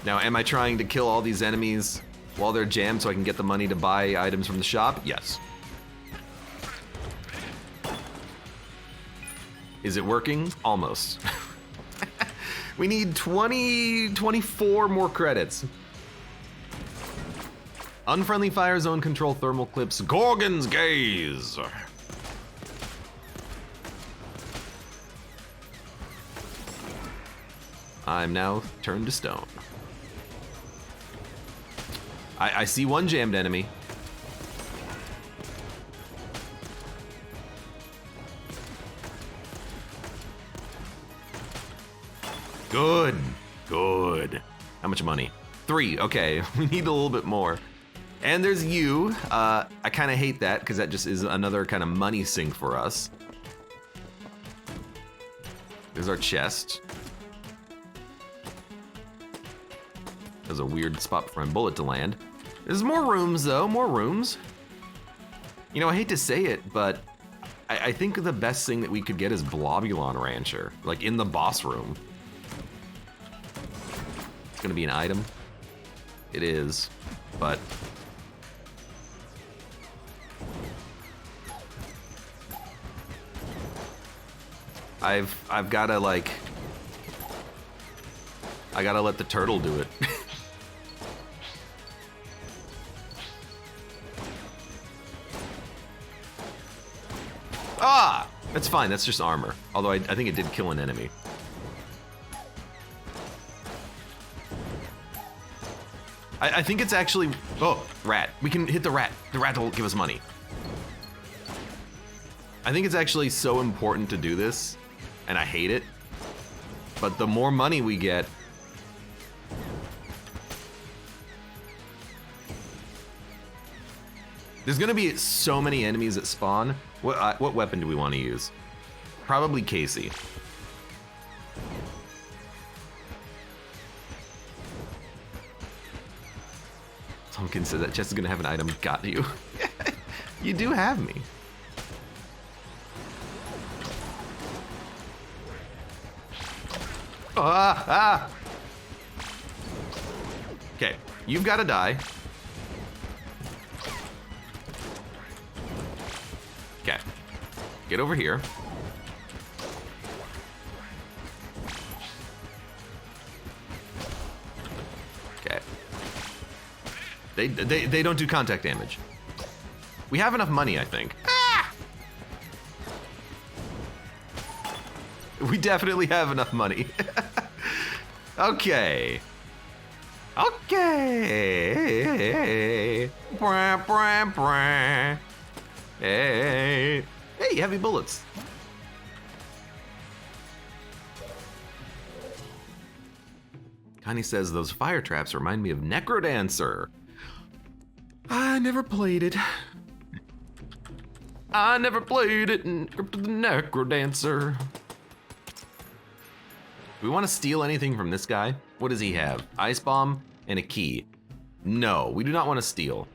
Now, am I trying to kill all these enemies while they're jammed so I can get the money to buy items from the shop? Yes. Is it working? Almost. We need 24 more credits. Unfriendly Fire Zone Control, Thermal Clips, Gorgon's Gaze. I'm now turned to stone. I see one jammed enemy. Good, good. How much money? 3, okay. We need a little bit more. And there's you. I kind of hate that because that just is another kind of money sink for us. There's our chest. There's a weird spot for my bullet to land. There's more rooms though, more rooms. You know, I hate to say it, but I think the best thing that we could get is Blobulon Rancher, like in the boss room. It's gonna be an item. It is, but I've gotta like, I gotta let the turtle do it. Ah! That's fine, that's just armor. Although I think it did kill an enemy. I think it's actually, oh, rat. We can hit the rat. The rat will give us money. I think it's actually so important to do this, and I hate it. But the more money we get, there's gonna be so many enemies that spawn. What weapon do we want to use? Probably Casey. Tompkins said that chest is gonna have an item. Got you. You do have me. Ah! Okay, you've got to die. Okay, get over here. Okay. They don't do contact damage. We have enough money, I think. Ah! We definitely have enough money. Okay. Okay. Bra, bra, bra. Hey. Hey, heavy bullets. Connie says those fire traps remind me of Necrodancer. I never played it. I never played it in Crypt of the Necrodancer. Do we want to steal anything from this guy? What does he have? Ice bomb and a key. No, we do not want to steal.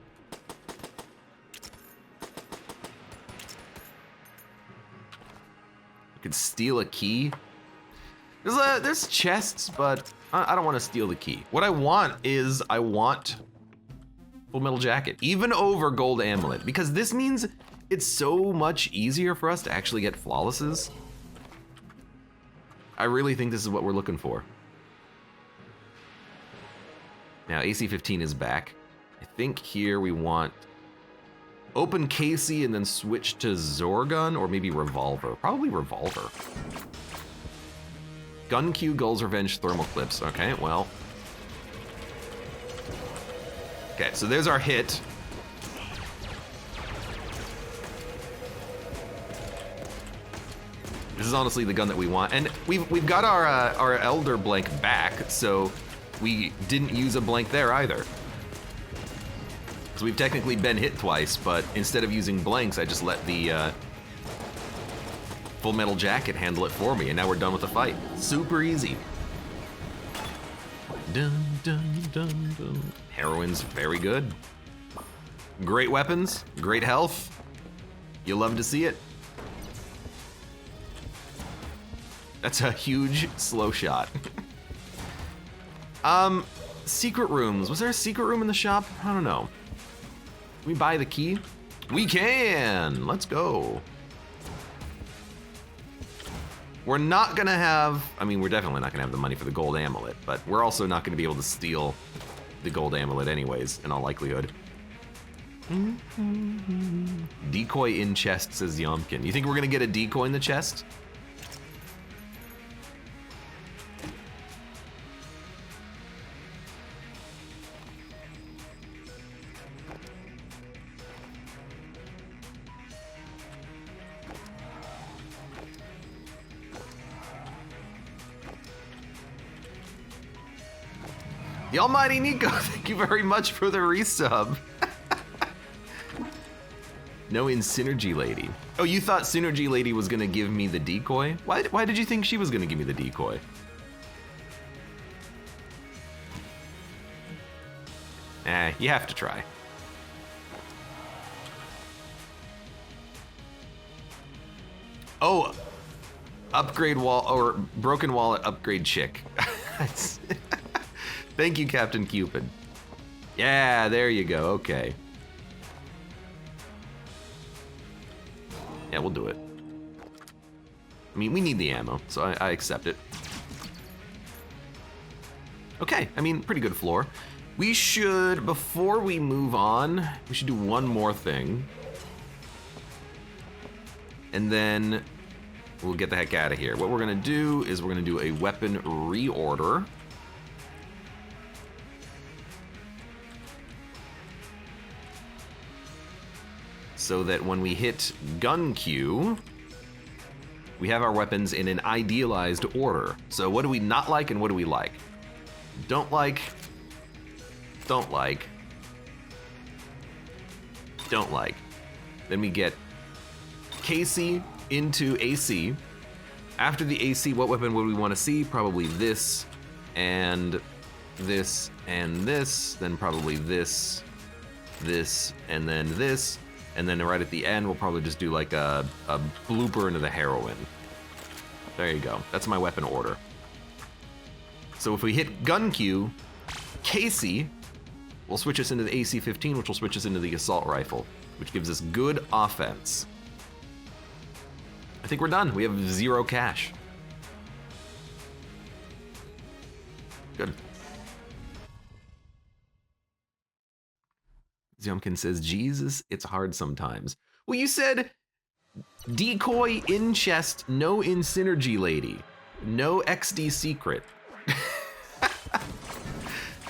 We could steal a key. There's chests, but I don't want to steal the key. What I want is I want Full Metal Jacket, even over Gold Amulet, because this means it's so much easier for us to actually get flawlesses. I really think this is what we're looking for. Now, AC-15 is back. I think here we want open Casey and then switch to Zorgun, or maybe Revolver. Probably Revolver. Gun Q, Gull's Revenge, Thermal Clips. Okay, well. Okay, so there's our hit. This is honestly the gun that we want, and we've got our Elder blank back, so we didn't use a blank there either. So we've technically been hit twice, but instead of using blanks, I just let the Full Metal Jacket handle it for me, and now we're done with the fight. Super easy. Dun, dun, dun, dun. Heroin's very good. Great weapons, great health. You love to see it. That's a huge slow shot. Secret rooms. Was there a secret room in the shop? I don't know. Can we buy the key? We can! Let's go. We're not gonna have, I mean, we're definitely not gonna have the money for the gold amulet, but we're also not gonna be able to steal the gold amulet anyways, in all likelihood. Decoy in chest, says Yomkin. You think we're gonna get a decoy in the chest? The almighty Nico, thank you very much for the resub. No Synergy Lady. Oh, you thought Synergy Lady was gonna give me the decoy? Why did you think she was gonna give me the decoy? You have to try. Oh, upgrade wall or broken wallet upgrade chick. Thank you, Captain Cupid. Yeah, there you go. Okay. Yeah, we'll do it. I mean, we need the ammo, so I accept it. Okay, I mean, pretty good floor. We should, before we move on, we should do one more thing. And then we'll get the heck out of here. What we're gonna do is we're gonna do a weapon reorder. So that when we hit gun queue, we have our weapons in an idealized order. So what do we not like and what do we like? Don't like, don't like, don't like. Then we get KC into AC. After the AC, what weapon would we want to see? Probably this, and this, and this. Then probably this, this, and then this. And then right at the end, we'll probably just do like a blooper into the heroin. There you go. That's my weapon order. So if we hit gun queue, KC will switch us into the AC-15, which will switch us into the assault rifle, which gives us good offense. I think we're done. We have 0 cash. Good. Zumkin says, Jesus, it's hard sometimes. Well, you said decoy in chest, no in synergy lady, no XD secret.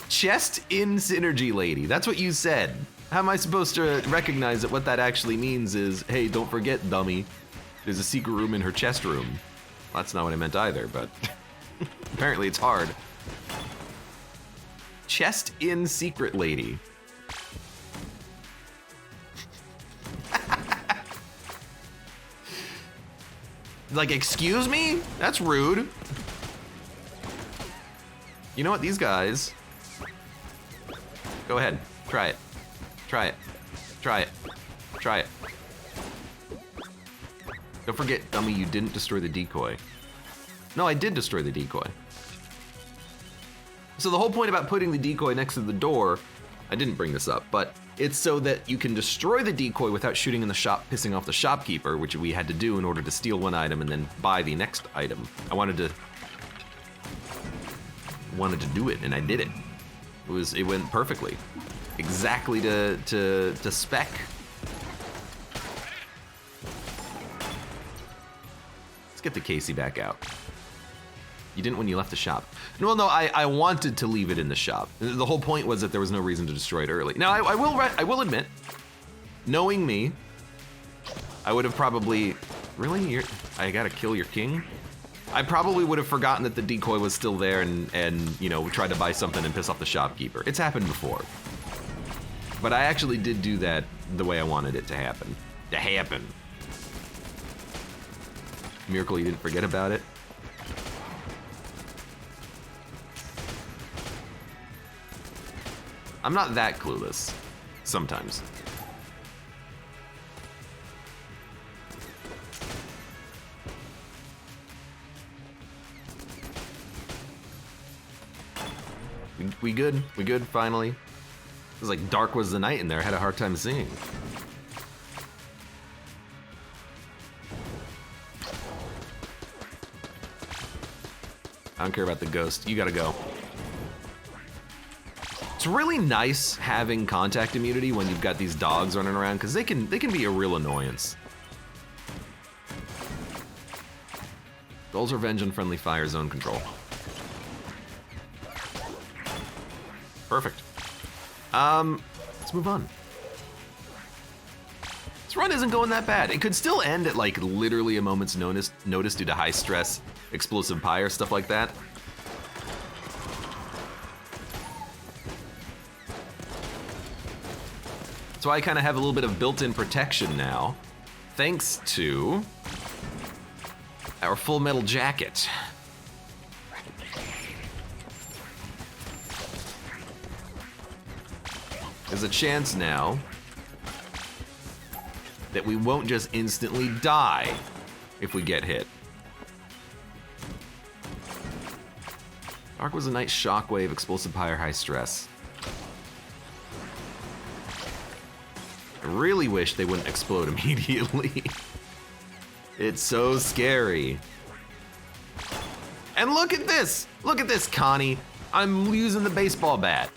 Chest in synergy lady, that's what you said. How am I supposed to recognize that what that actually means is, hey, don't forget, dummy, there's a secret room in her chest room. Well, that's not what I meant either, but apparently it's hard. Chest in secret lady. Like, excuse me? That's rude. You know what, these guys... Go ahead, try it. Try it. Try it. Try it. Don't forget, dummy, you didn't destroy the decoy. No, I did destroy the decoy. So the whole point about putting the decoy next to the door, I didn't bring this up, but it's so that you can destroy the decoy without shooting in the shop, pissing off the shopkeeper, which we had to do in order to steal one item and then buy the next item. I wanted to do it, and I did it. It went perfectly, exactly to spec. Let's get the Casey back out. You didn't when you left the shop. Well, no, I wanted to leave it in the shop. The whole point was that there was no reason to destroy it early. Now, I will admit, knowing me, I would have probably, really? I gotta kill your king? I probably would have forgotten that the decoy was still there and you know, tried to buy something and piss off the shopkeeper. It's happened before. But I actually did do that the way I wanted it to happen. Miracle you didn't forget about it. I'm not that clueless. Sometimes. We good? We good, finally? It was like dark was the night in there. I had a hard time seeing. I don't care about the ghost. You gotta go. It's really nice having contact immunity when you've got these dogs running around, because they can be a real annoyance. Goals revenge and friendly fire zone control. Perfect. Let's move on. This run isn't going that bad. It could still end at like literally a moment's notice due to high stress, explosive pyre, stuff like that. So I kind of have a little bit of built-in protection now, thanks to our full metal jacket. There's a chance now that we won't just instantly die if we get hit. Dark was a nice shockwave, explosive fire, high stress. I really wish they wouldn't explode immediately. It's so scary. And look at this! Look at this, Connie. I'm using the baseball bat.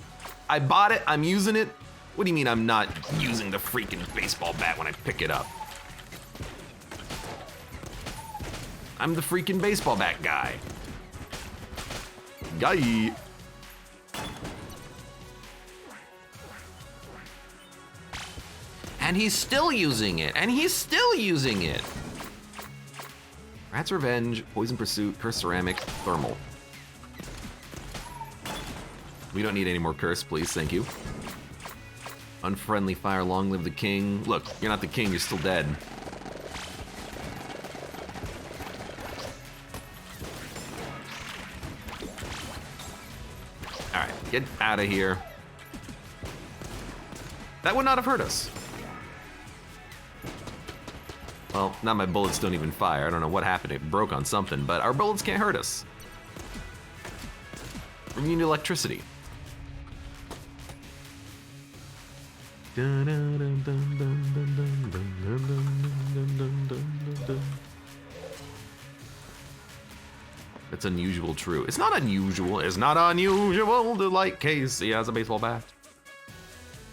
I bought it, I'm using it. What do you mean I'm not using the freaking baseball bat when I pick it up? I'm the freaking baseball bat guy. Guy. And he's still using it, and he's still using it. Rat's Revenge, Poison Pursuit, Curse Ceramic, Thermal. We don't need any more curse, please, thank you. Unfriendly Fire, Long Live the King. Look, you're not the king, you're still dead. Alright, get out of here. That would not have hurt us. Well, now my bullets don't even fire. I don't know what happened. It broke on something, but our bullets can't hurt us. We're immune to electricity. That's unusual true. It's not unusual. It's not unusual to like Casey as a baseball bat.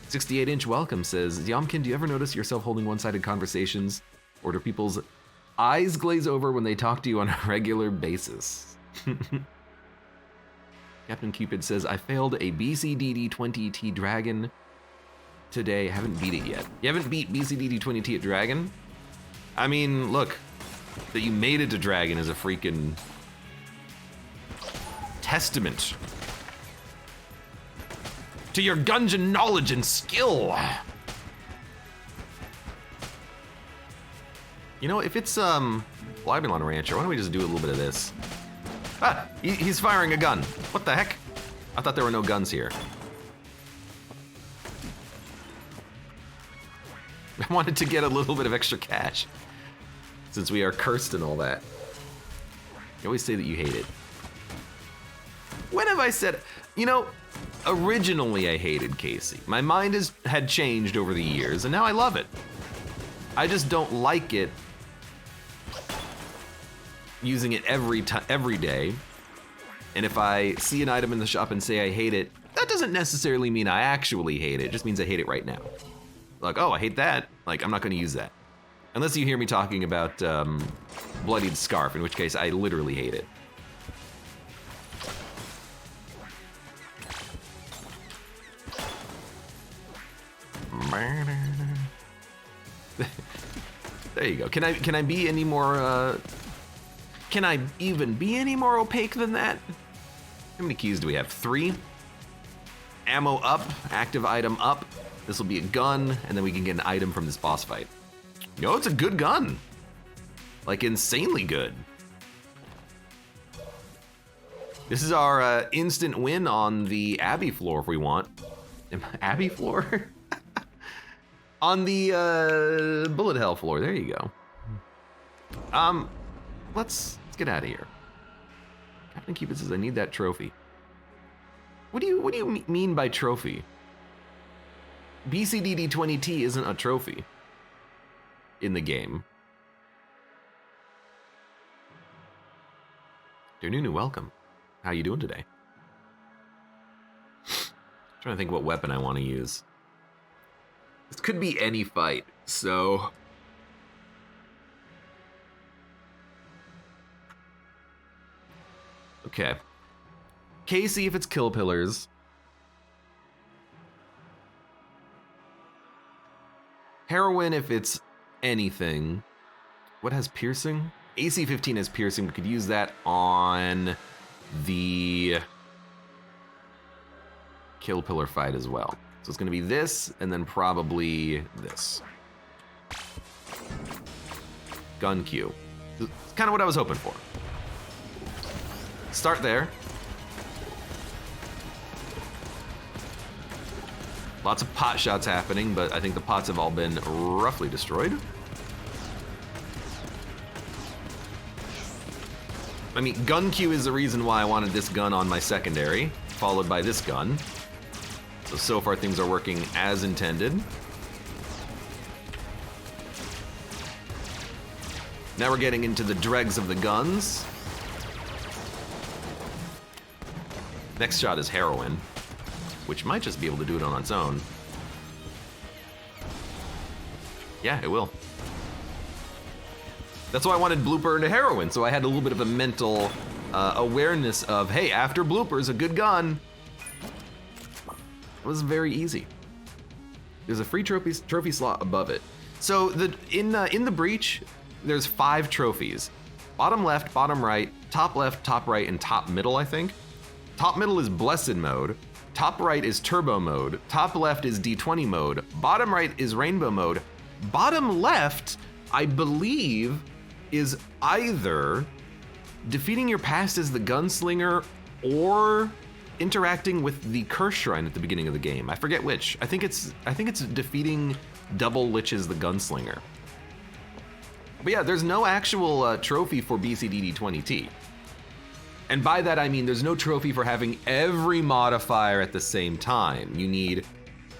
68-inch welcome says, Yomkin, do you ever notice yourself holding one-sided conversations? Or do people's eyes glaze over when they talk to you on a regular basis? Captain Cupid says, I failed a BCDD-20T Dragon today. Haven't beat it yet. You haven't beat BCDD-20T at Dragon? I mean, look, that you made it to Dragon is a freaking testament to your Gungeon knowledge and skill. You know, if it's Babylon Rancher, why don't we just do a little bit of this? Ah, he's firing a gun. What the heck? I thought there were no guns here. I wanted to get a little bit of extra cash, since we are cursed and all that. You always say that you hate it. When have I said, you know, originally I hated Casey. My mind had changed over the years, and now I love it. I just don't like it using it every day. And if I see an item in the shop and say I hate it, that doesn't necessarily mean I actually hate it. It just means I hate it right now. Like, oh, I hate that. Like, I'm not going to use that. Unless you hear me talking about Bloodied Scarf, in which case I literally hate it. There you go. Can I be any more can I even be any more opaque than that? How many keys do we have? 3. Ammo up, active item up. This will be a gun, and then we can get an item from this boss fight. Yo, it's a good gun. Like, insanely good. This is our instant win on the Abbey floor if we want. Abbey floor? On the Bullet Hell floor, there you go. Let's get out of here. Captain Cupid says, I need that trophy. What do you mean by trophy? BCDD-20T isn't a trophy in the game. Dear Nunu, welcome. How you doing today? Trying to think what weapon I want to use. This could be any fight, so... Okay. Casey if it's kill pillars. Heroin if it's anything. What has piercing? AC-15 has piercing. We could use that on the kill pillar fight as well. So it's gonna be this, and then probably this. Gun queue. It's kind of what I was hoping for. Start there. Lots of pot shots happening, but I think the pots have all been roughly destroyed. I mean, gun queue is the reason why I wanted this gun on my secondary, followed by this gun. So far things are working as intended. Now we're getting into the dregs of the guns. Next shot is heroin, which might just be able to do it on its own. Yeah, it will. That's why I wanted blooper into heroin, so I had a little bit of a mental awareness of, hey, after blooper's a good gun. It was very easy. There's a free trophy slot above it. So in the breach, there's 5 trophies. Bottom left, bottom right, top left, top right, and top middle, I think. Top middle is blessed mode. Top right is turbo mode. Top left is D20 mode. Bottom right is rainbow mode. Bottom left, I believe, is either defeating your past as the gunslinger or interacting with the curse shrine at the beginning of the game. I forget which. I think it's defeating double Lich as the gunslinger. But yeah, there's no actual trophy for BCDD20T. And by that I mean there's no trophy for having every modifier at the same time. You need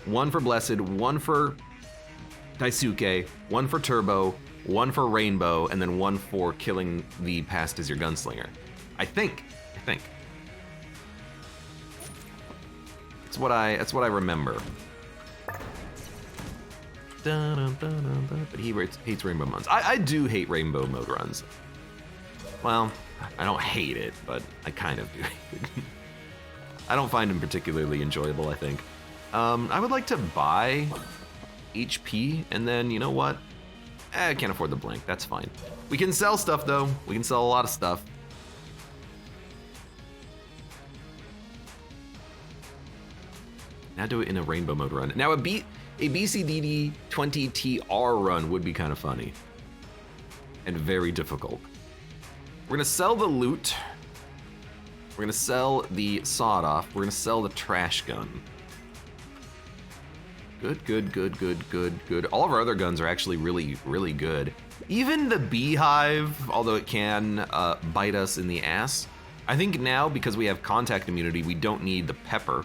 one for Blessed, one for Daisuke, one for Turbo, one for Rainbow, and then one for killing the past as your gunslinger. I think. That's what I remember. But he hates rainbow modes. I do hate rainbow mode runs. Well, I don't hate it, but I kind of do hate it. I don't find them particularly enjoyable, I think. I would like to buy HP, and then, you know what? I can't afford the blank, that's fine. We can sell stuff, though. We can sell a lot of stuff. Now do it in a rainbow mode run. Now a BCDD 20TR run would be kind of funny. And very difficult. We're gonna sell the loot. We're gonna sell the sawed-off. We're gonna sell the trash gun. Good. All of our other guns are actually really good. Even the beehive, although it can bite us in the ass. I think now, because we have contact immunity, we don't need the pepper.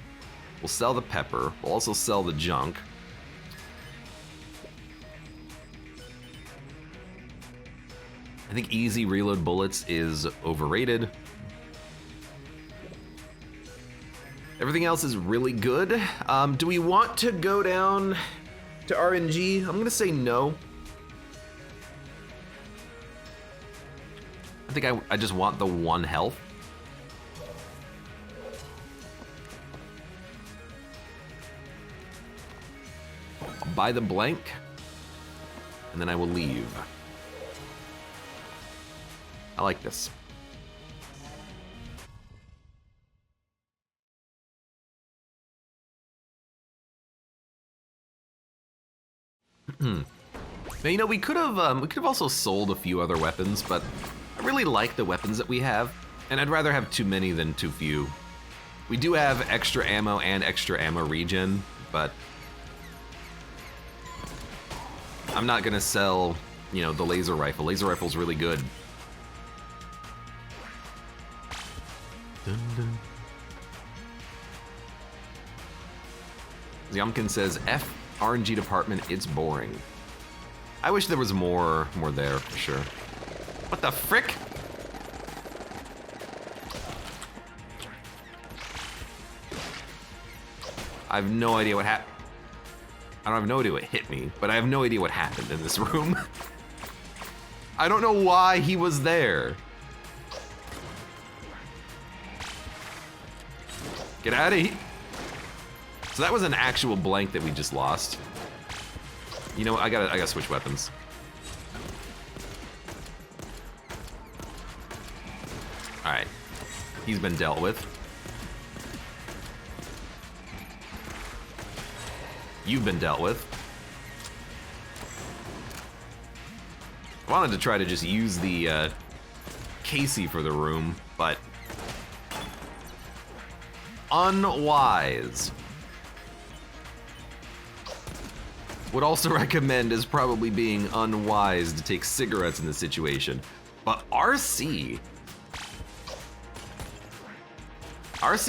We'll sell the pepper. We'll also sell the junk. I think easy reload bullets is overrated. Everything else is really good. Do we want to go down to RNG? I'm gonna say no. I think I just want the 1 health. I'll buy the blank, and then I will leave. I like this. Now, you know, we could have also sold a few other weapons, but I really like the weapons that we have, and I'd rather have too many than too few. We do have extra ammo and extra ammo regen, but I'm not gonna sell, you know, the laser rifle. Laser rifle's really good. Dun, dun. Yumkin says, F RNG department, it's boring. I wish there was more there, for sure. What the frick? I have no idea what happened. I don't have no idea what hit me, but I have no idea what happened in this room. I don't know why he was there. Get out of here. So that was an actual blank that we just lost. You know what, I gotta switch weapons. All right, he's been dealt with. You've been dealt with. I wanted to try to just use the Casey for the room, but unwise. Would also recommend is probably being unwise to take cigarettes in this situation. But RC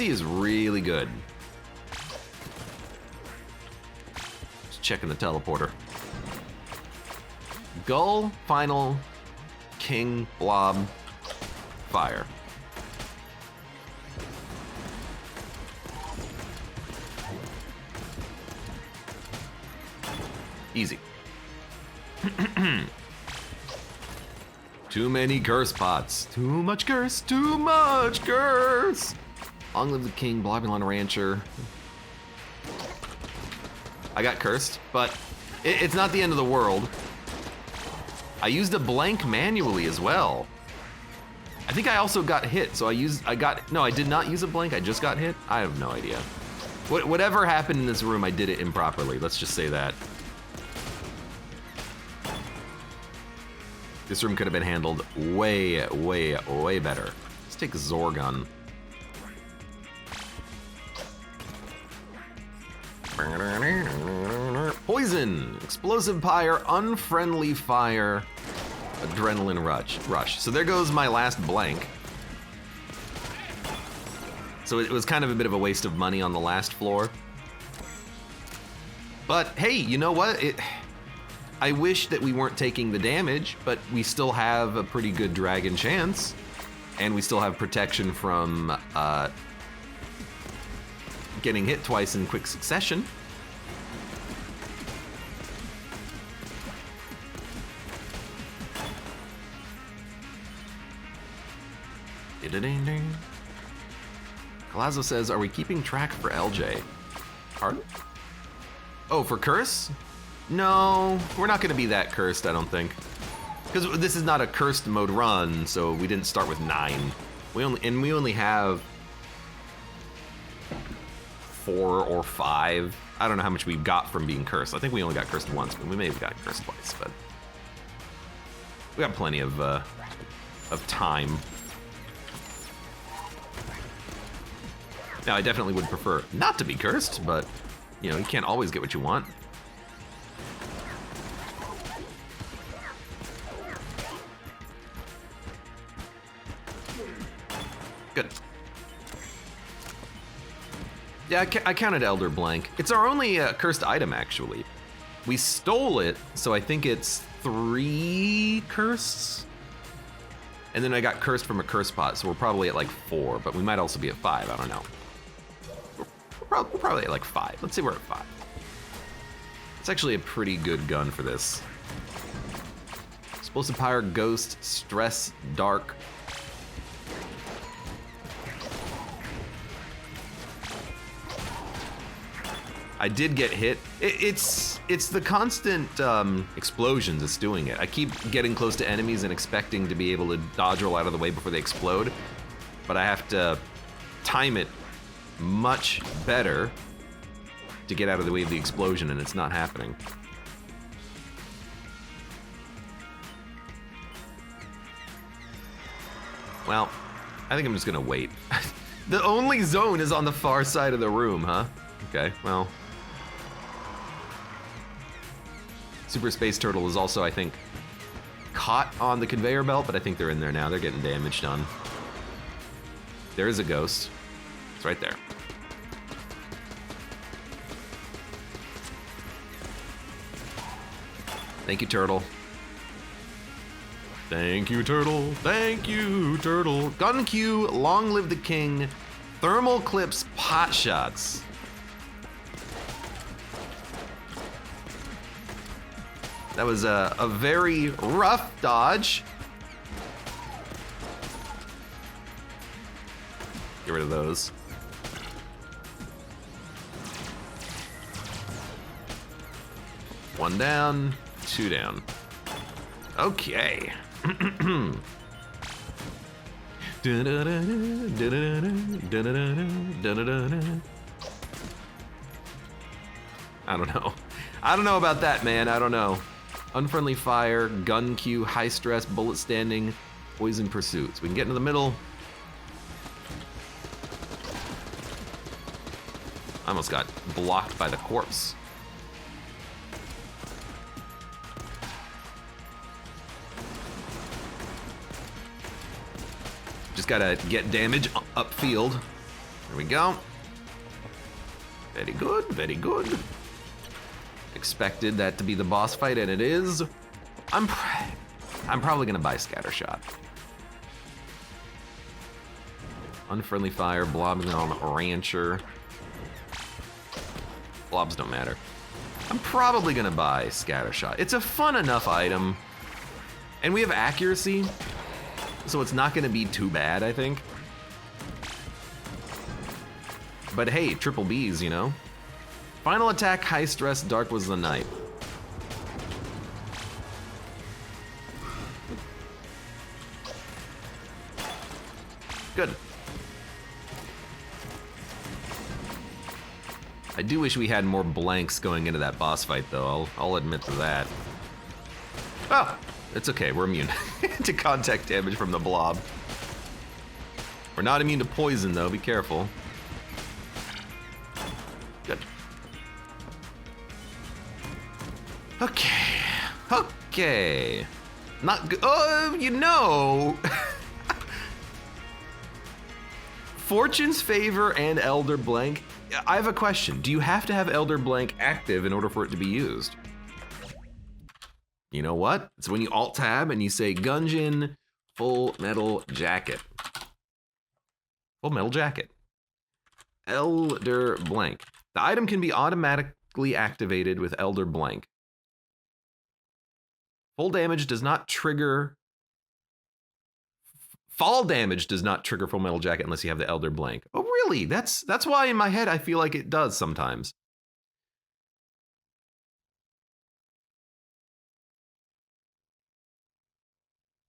is really good. Just checking the teleporter. Gull, final, king, blob, fire. Easy. Too many curse pots. Too much curse, too much curse. Long live the king, Blobulon Rancher. I got cursed, but it's not the end of the world. I used a blank manually as well. I think I also got hit, so no, I did not use a blank, I just got hit. I have no idea. Whatever happened in this room, I did it improperly, let's just say that. This room could have been handled way, way, way better. Let's take Zorgon. Poison, explosive fire, unfriendly fire, adrenaline rush. So there goes my last blank. So it was kind of a bit of a waste of money on the last floor. But hey, you know what? I wish that we weren't taking the damage, but we still have a pretty good dragon chance, and we still have protection from getting hit twice in quick succession. Galazzo says, are we keeping track for LJ? Pardon? Oh, for curse? No, we're not gonna be that cursed, I don't think. Because this is not a cursed mode run, so we didn't start with 9. We only have 4 or 5. I don't know how much we got from being cursed. I think we only got cursed once, but we may have got cursed twice, but we got plenty of time. Now, I definitely would prefer not to be cursed, but you know, you can't always get what you want. Good. Yeah, I counted Elder Blank. It's our only cursed item, actually. We stole it, so I think it's 3 curses. And then I got cursed from a curse pot, so we're probably at like 4, but we might also be at 5, I don't know. We're probably at like 5. Let's say we're at 5. It's actually a pretty good gun for this. Explosive Fire, Ghost, Stress, Dark. I did get hit. It's the constant explosions that's doing it. I keep getting close to enemies and expecting to be able to dodge roll out of the way before they explode, but I have to time it much better to get out of the way of the explosion, and it's not happening. Well, I think I'm just gonna wait. The only zone is on the far side of the room, huh? Okay, well. Super Space Turtle is also, I think, caught on the conveyor belt, but I think they're in there now. They're getting damage done. There is a ghost. It's right there. Thank you, Turtle. Thank you, Turtle. Thank you, Turtle. Gun Q, Long Live the King, Thermal Clips, Pot Shots. That was a very rough dodge. Get rid of those. One down, 2 down. Okay. I don't know. I don't know about that, man. I don't know. Unfriendly fire, gun queue, high stress, bullet standing, poison pursuits. We can get into the middle. I almost got blocked by the corpse. Just gotta get damage upfield. There we go. Very good, very good. Expected that to be the boss fight, and it is. I'm probably gonna buy Scattershot. Unfriendly fire, blobs on rancher. Blobs don't matter. I'm probably gonna buy Scattershot. It's a fun enough item, and we have accuracy, so it's not gonna be too bad, I think. But hey, triple Bs, you know? Final attack, high stress, dark was the night. Good. I do wish we had more blanks going into that boss fight, though. I'll admit to that. Oh, it's okay. We're immune to contact damage from the blob. We're not immune to poison, though. Be careful. Good. Okay. Okay. Not good. Oh, you know. Fortune's Favor and Elder Blank. I have a question. Do you have to have Elder Blank active in order for it to be used? You know what? It's when you Alt-Tab and you say Gungeon Full Metal Jacket. Full Metal Jacket. Elder Blank. The item can be automatically activated with Elder Blank. Full damage does not trigger... Fall damage does not trigger Full Metal Jacket unless you have the Elder Blank. Oh, really? That's why in my head I feel like it does sometimes.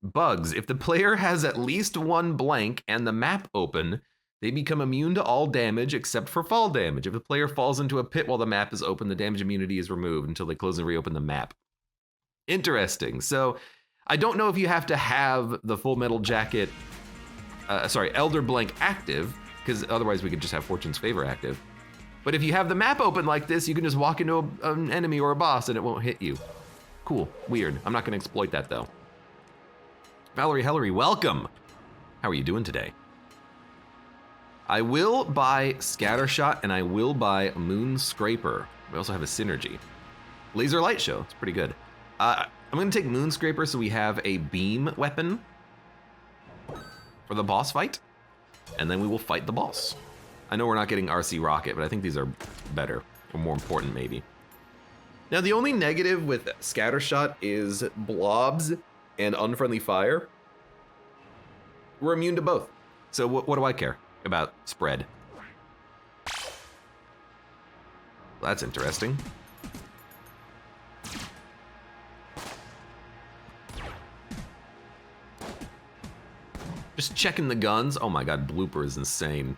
Bugs. If the player has at least one blank and the map open, they become immune to all damage except for fall damage. If the player falls into a pit while the map is open, the damage immunity is removed until they close and reopen the map. Interesting. So I don't know if you have to have the Full Metal Jacket, Elder Blank active, because otherwise we could just have Fortune's Favor active. But if you have the map open like this, you can just walk into an enemy or a boss and it won't hit you. Cool, weird. I'm not gonna exploit that though. Valerie Hellery, welcome. How are you doing today? I will buy Scattershot and I will buy Moon Scraper. We also have a synergy. Laser Light Show, it's pretty good. I'm gonna take Moon Scraper so we have a beam weapon for the boss fight, and then we will fight the boss. I know we're not getting RC Rocket, but I think these are better, or more important maybe. Now the only negative with Scattershot is blobs and unfriendly fire. We're immune to both. So what do I care about spread? Well, that's interesting. Just checking the guns. Oh my god, blooper is insane.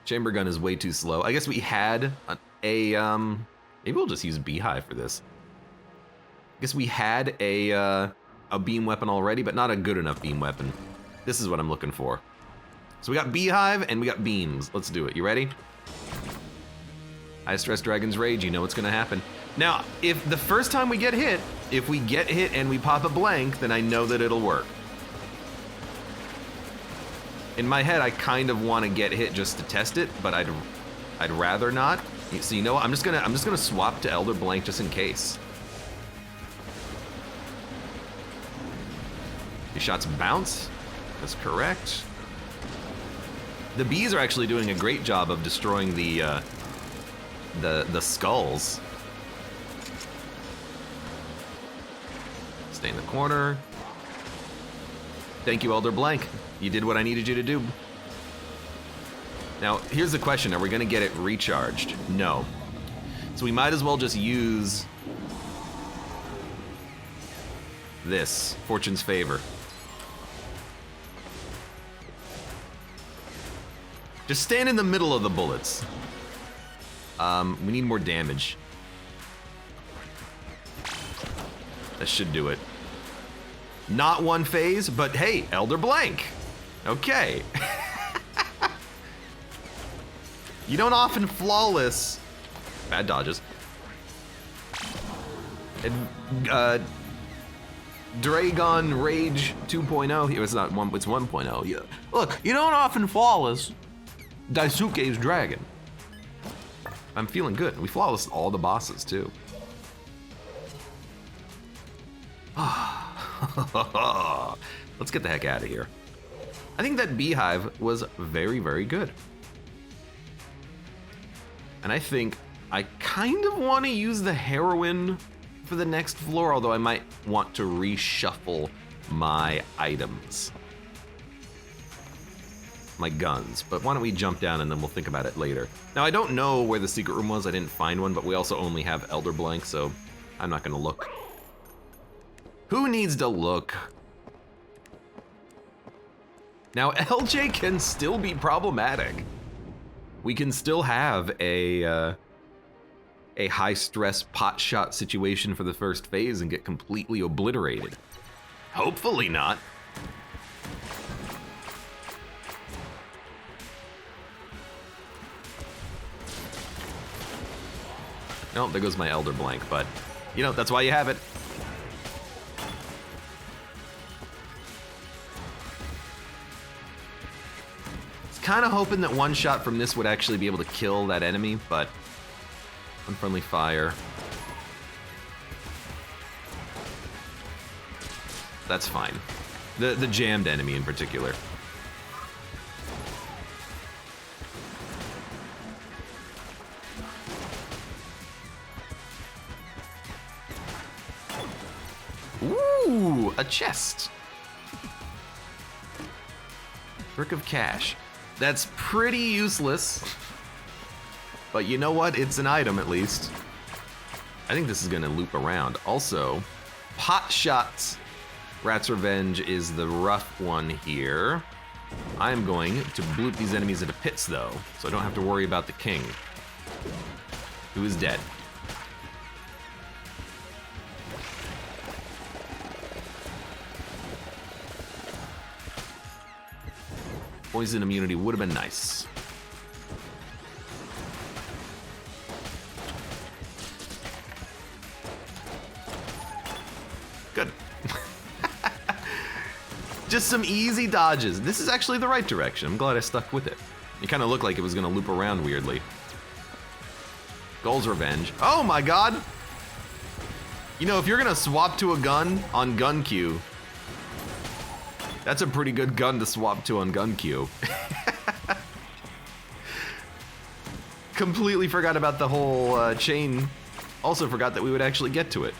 Chamber gun is way too slow. I guess we had maybe we'll just use Beehive for this. I guess we had a beam weapon already, but not a good enough beam weapon. This is what I'm looking for. So we got Beehive and we got beams. Let's do it. You ready? High stress Dragon's Rage, you know what's gonna happen. Now, if the first time we get hit, if we get hit and we pop a blank, then I know that it'll work. In my head, I kind of want to get hit just to test it, but I'd rather not. So you know what? I'm just gonna swap to Elder Blank just in case. These shots bounce. That's correct. The bees are actually doing a great job of destroying the skulls. Stay in the corner. Thank you, Elder Blank. You did what I needed you to do. Now, here's the question. Are we gonna get it recharged? No. So we might as well just use this, Fortune's Favor. Just stand in the middle of the bullets. We need more damage. That should do it. Not one phase, but hey, Elder Blank. Okay. You don't often flawless. Bad dodges. Dragon Rage 2.0. It's not one, it's 1.0. Yeah. Look, you don't often flawless Daisuke's dragon. I'm feeling good. We flawless all the bosses too. Let's get the heck out of here. I think that beehive was very, very good. And I think I kind of want to use the heroine for the next floor, although I might want to reshuffle my items. My guns, but why don't we jump down and then we'll think about it later. Now, I don't know where the secret room was. I didn't find one, but we also only have Elder Blank, so I'm not gonna look. Who needs to look? Now, LJ can still be problematic. We can still have a high-stress pot shot situation for the first phase and get completely obliterated. Hopefully not. Oh, there goes my Elder Blank, but, you know, that's why you have it. Kind of hoping that one shot from this would actually be able to kill that enemy, but unfriendly fire. That's fine. The jammed enemy in particular. Ooh, a chest. Brick of cash. That's pretty useless, but you know what? It's an item at least. I think this is gonna loop around. Also, pot shots. Rat's Revenge is the rough one here. I'm going to bloop these enemies into pits though, so I don't have to worry about the king, who is dead. Poison immunity would have been nice. Good. Just some easy dodges. This is actually the right direction. I'm glad I stuck with it. It kind of looked like it was going to loop around weirdly. Gull's Revenge. Oh my god! You know, if you're going to swap to a gun on gun queue, that's a pretty good gun to swap to on gun queue. Completely forgot about the whole chain. Also forgot that we would actually get to it.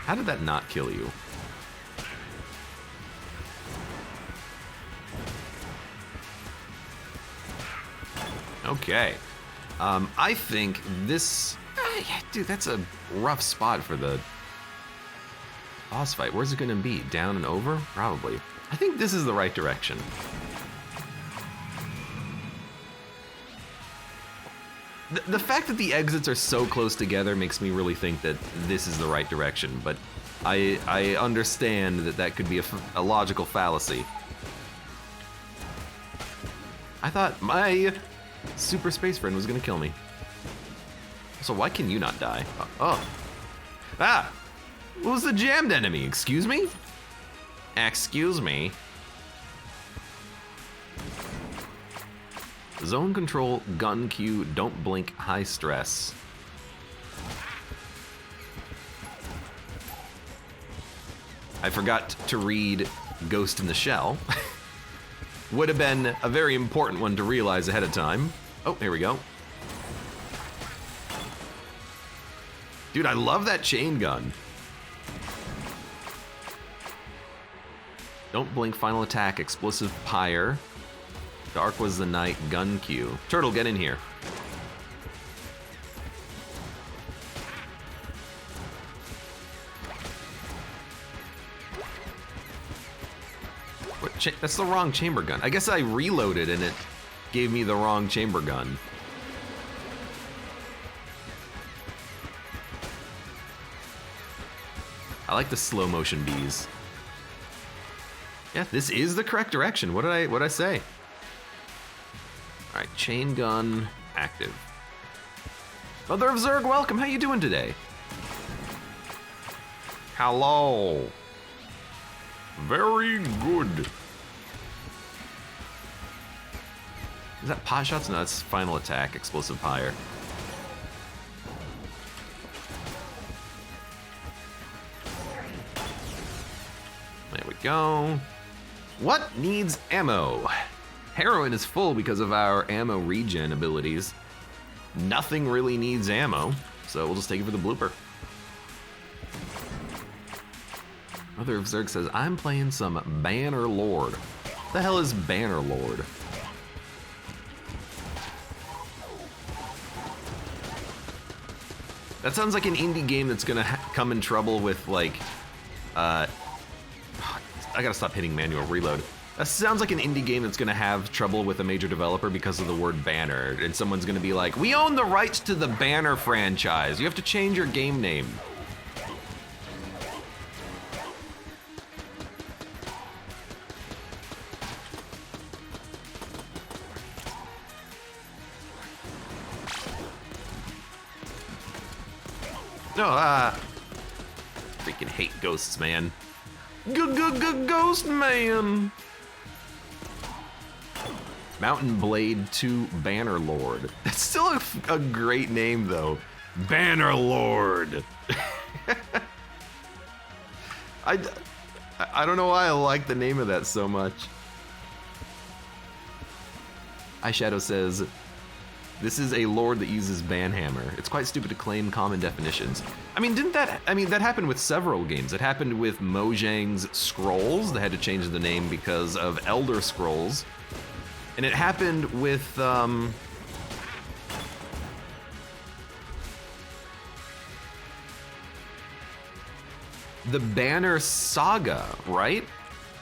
How did that not kill you? Okay. I think this... dude, that's a rough spot for the boss fight. Where's it gonna be? Down and over? Probably. I think this is the right direction. The fact that the exits are so close together makes me really think that this is the right direction, but I understand that that could be a logical fallacy. I thought my super space friend was gonna kill me. So why can you not die? Oh. Ah! What was the jammed enemy? Excuse me? Excuse me? Zone control, gun queue, don't blink, high stress. I forgot to read Ghost in the Shell. Would have been a very important one to realize ahead of time. Oh, here we go. Dude, I love that chain gun. Don't blink, final attack, explosive pyre. Dark was the night, gun queue. Turtle, get in here. That's the wrong chamber gun. I guess I reloaded and it gave me the wrong chamber gun. I like the slow motion bees. Yeah, this is the correct direction. What did I say? All right, chain gun active. Mother of Zerg, welcome. How you doing today? Hello. Very good. Is that pot shots? No, that's final attack, explosive fire. There we go. What needs ammo? Heroin is full because of our ammo regen abilities. Nothing really needs ammo, so we'll just take it for the blooper. Mother of Zerg says, I'm playing some Banner Lord. What the hell is Banner Lord? That sounds like an indie game that's gonna come in trouble with like, I gotta stop hitting manual reload. That sounds like an indie game that's gonna have trouble with a major developer because of the word banner. And someone's gonna be like, we own the rights to the Banner franchise. You have to change your game name. No, freaking hate ghosts, man. Ghost man. Mountain Blade 2 Banner Lord. That's still a great name, though. Banner Lord. I don't know why I like the name of that so much. Eyeshadow says, this is a lord that uses banhammer. It's quite stupid to claim common definitions. I mean, that happened with several games. It happened with Mojang's Scrolls. They had to change the name because of Elder Scrolls. And it happened with, the Banner Saga, right?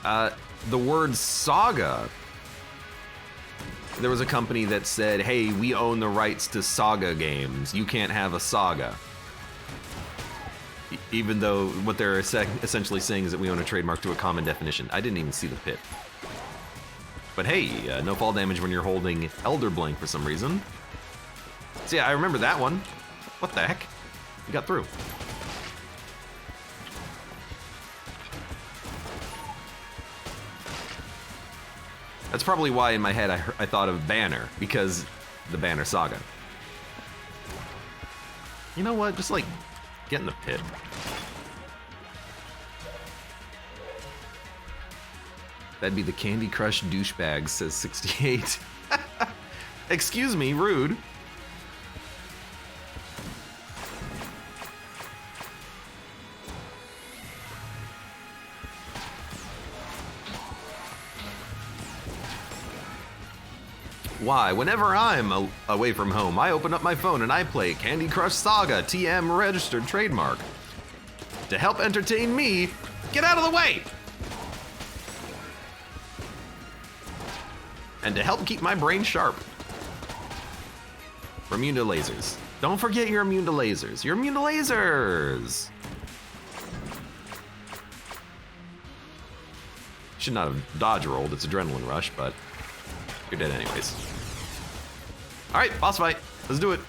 The word saga. There was a company that said, hey, we own the rights to Saga games. You can't have a Saga. Even though what they're essentially saying is that we own a trademark to a common definition. I didn't even see the pit. But hey, no fall damage when you're holding Elder Blank for some reason. So yeah, I remember that one. What the heck? We got through. That's probably why in my head I thought of Banner, because the Banner Saga. You know what? Just like, get in the pit. That'd be the Candy Crush douchebag, says 68. Excuse me, rude. Why? Whenever I'm away from home, I open up my phone and I play Candy Crush Saga, TM registered trademark. To help entertain me, get out of the way! And to help keep my brain sharp. We're immune to lasers. Don't forget you're immune to lasers. You're immune to lasers! Should not have dodge rolled, it's adrenaline rush, but you're dead anyways. All right, boss fight. Let's do it.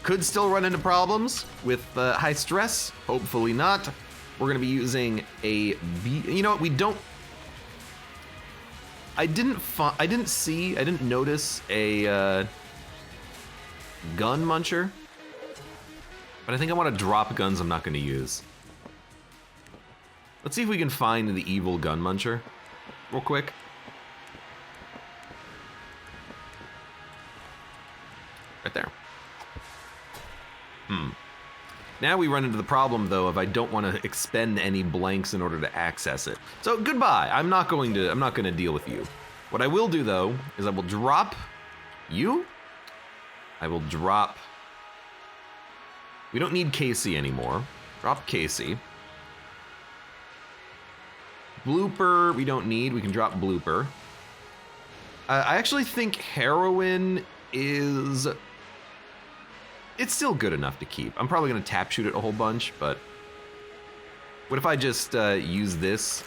Could still run into problems with high stress. Hopefully not. We're gonna be using a B. You know what? We don't. I didn't notice a gun muncher, but I think I want to drop guns I'm not going to use. Let's see if we can find the evil gun muncher real quick. Right there. Now we run into the problem, though, of I don't want to expend any blanks in order to access it. So goodbye. I'm not going to deal with you. What I will do, though, is I will drop you. I will drop. We don't need Casey anymore. Drop Casey. Blooper, we don't need. We can drop Blooper. I actually think Heroin is... It's still good enough to keep. I'm probably going to tap shoot it a whole bunch, but... What if I just use this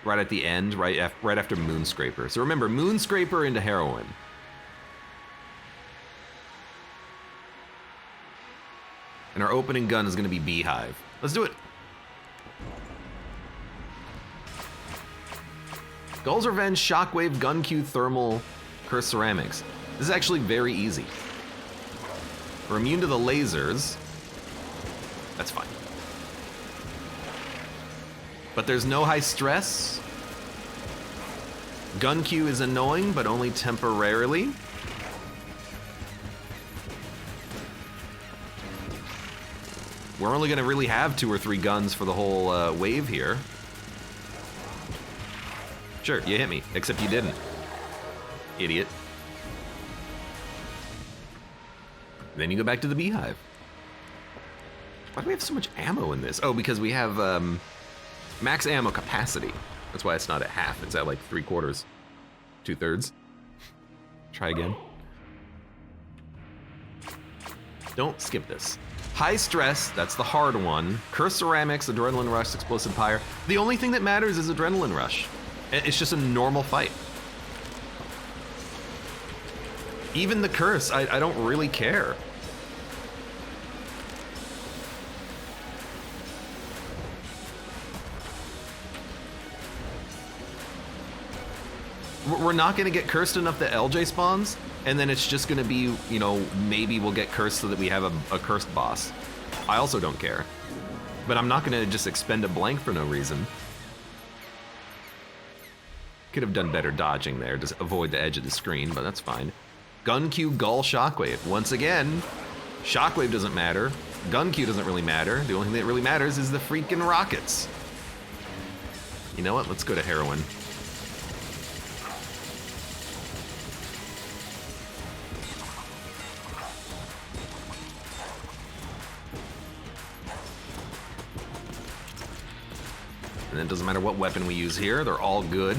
right at the end, right after Moonscraper? So remember, Moonscraper into Heroin. And our opening gun is going to be Beehive. Let's do it. Gull's Revenge, Shockwave, Gun Q, Thermal, Curse Ceramics. This is actually very easy. We're immune to the lasers. That's fine. But there's no high stress. Gun Q is annoying, but only temporarily. We're only gonna really have 2 or 3 guns for the whole wave here. Sure, you hit me, except you didn't. Idiot. Then you go back to the Beehive. Why do we have so much ammo in this? Oh, because we have max ammo capacity. That's why it's not at half, it's at like 3/4, 2/3. Try again. Don't skip this. High stress, that's the hard one. Curse Ceramics, Adrenaline Rush, Explosive Pyre. The only thing that matters is Adrenaline Rush. It's just a normal fight. Even the Curse, I don't really care. We're not gonna get cursed enough that LJ spawns, and then it's just gonna be, you know, maybe we'll get cursed so that we have a cursed boss. I also don't care. But I'm not gonna just expend a blank for no reason. Could have done better dodging there, just avoid the edge of the screen, but that's fine. Gun Q, Gull, Shockwave. Once again, Shockwave doesn't matter. Gun Q doesn't really matter. The only thing that really matters is the freaking rockets. You know what? Let's go to Heroin. And it doesn't matter what weapon we use here, they're all good.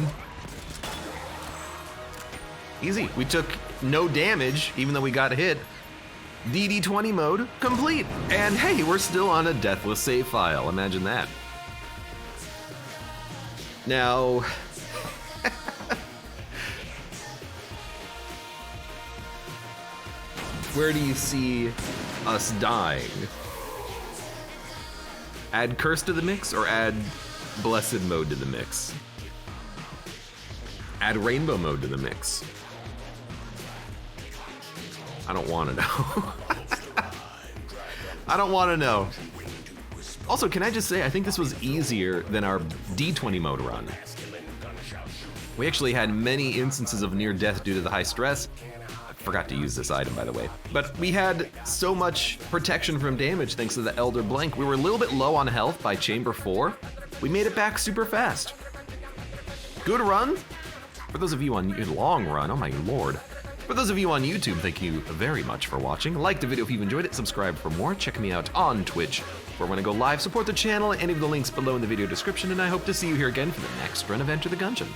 Easy, we took no damage, even though we got hit. DD20 mode complete. And hey, we're still on a deathless save file, imagine that. Now, where do you see us dying? Add Curse to the mix or add Blessed mode to the mix? Add Rainbow mode to the mix? I don't want to know. I don't want to know. Also, can I just say, I think this was easier than our D20 mode run. We actually had many instances of near death due to the high stress. I forgot to use this item, by the way. But we had so much protection from damage thanks to the Elder Blank. We were a little bit low on health by Chamber 4. We made it back super fast. Good run. For those of you on long run, oh my lord. For those of you on YouTube, thank you very much for watching. Like the video if you've enjoyed it, subscribe for more. Check me out on Twitch, where when I go live, support the channel, any of the links below in the video description, and I hope to see you here again for the next run of Enter the Gungeon.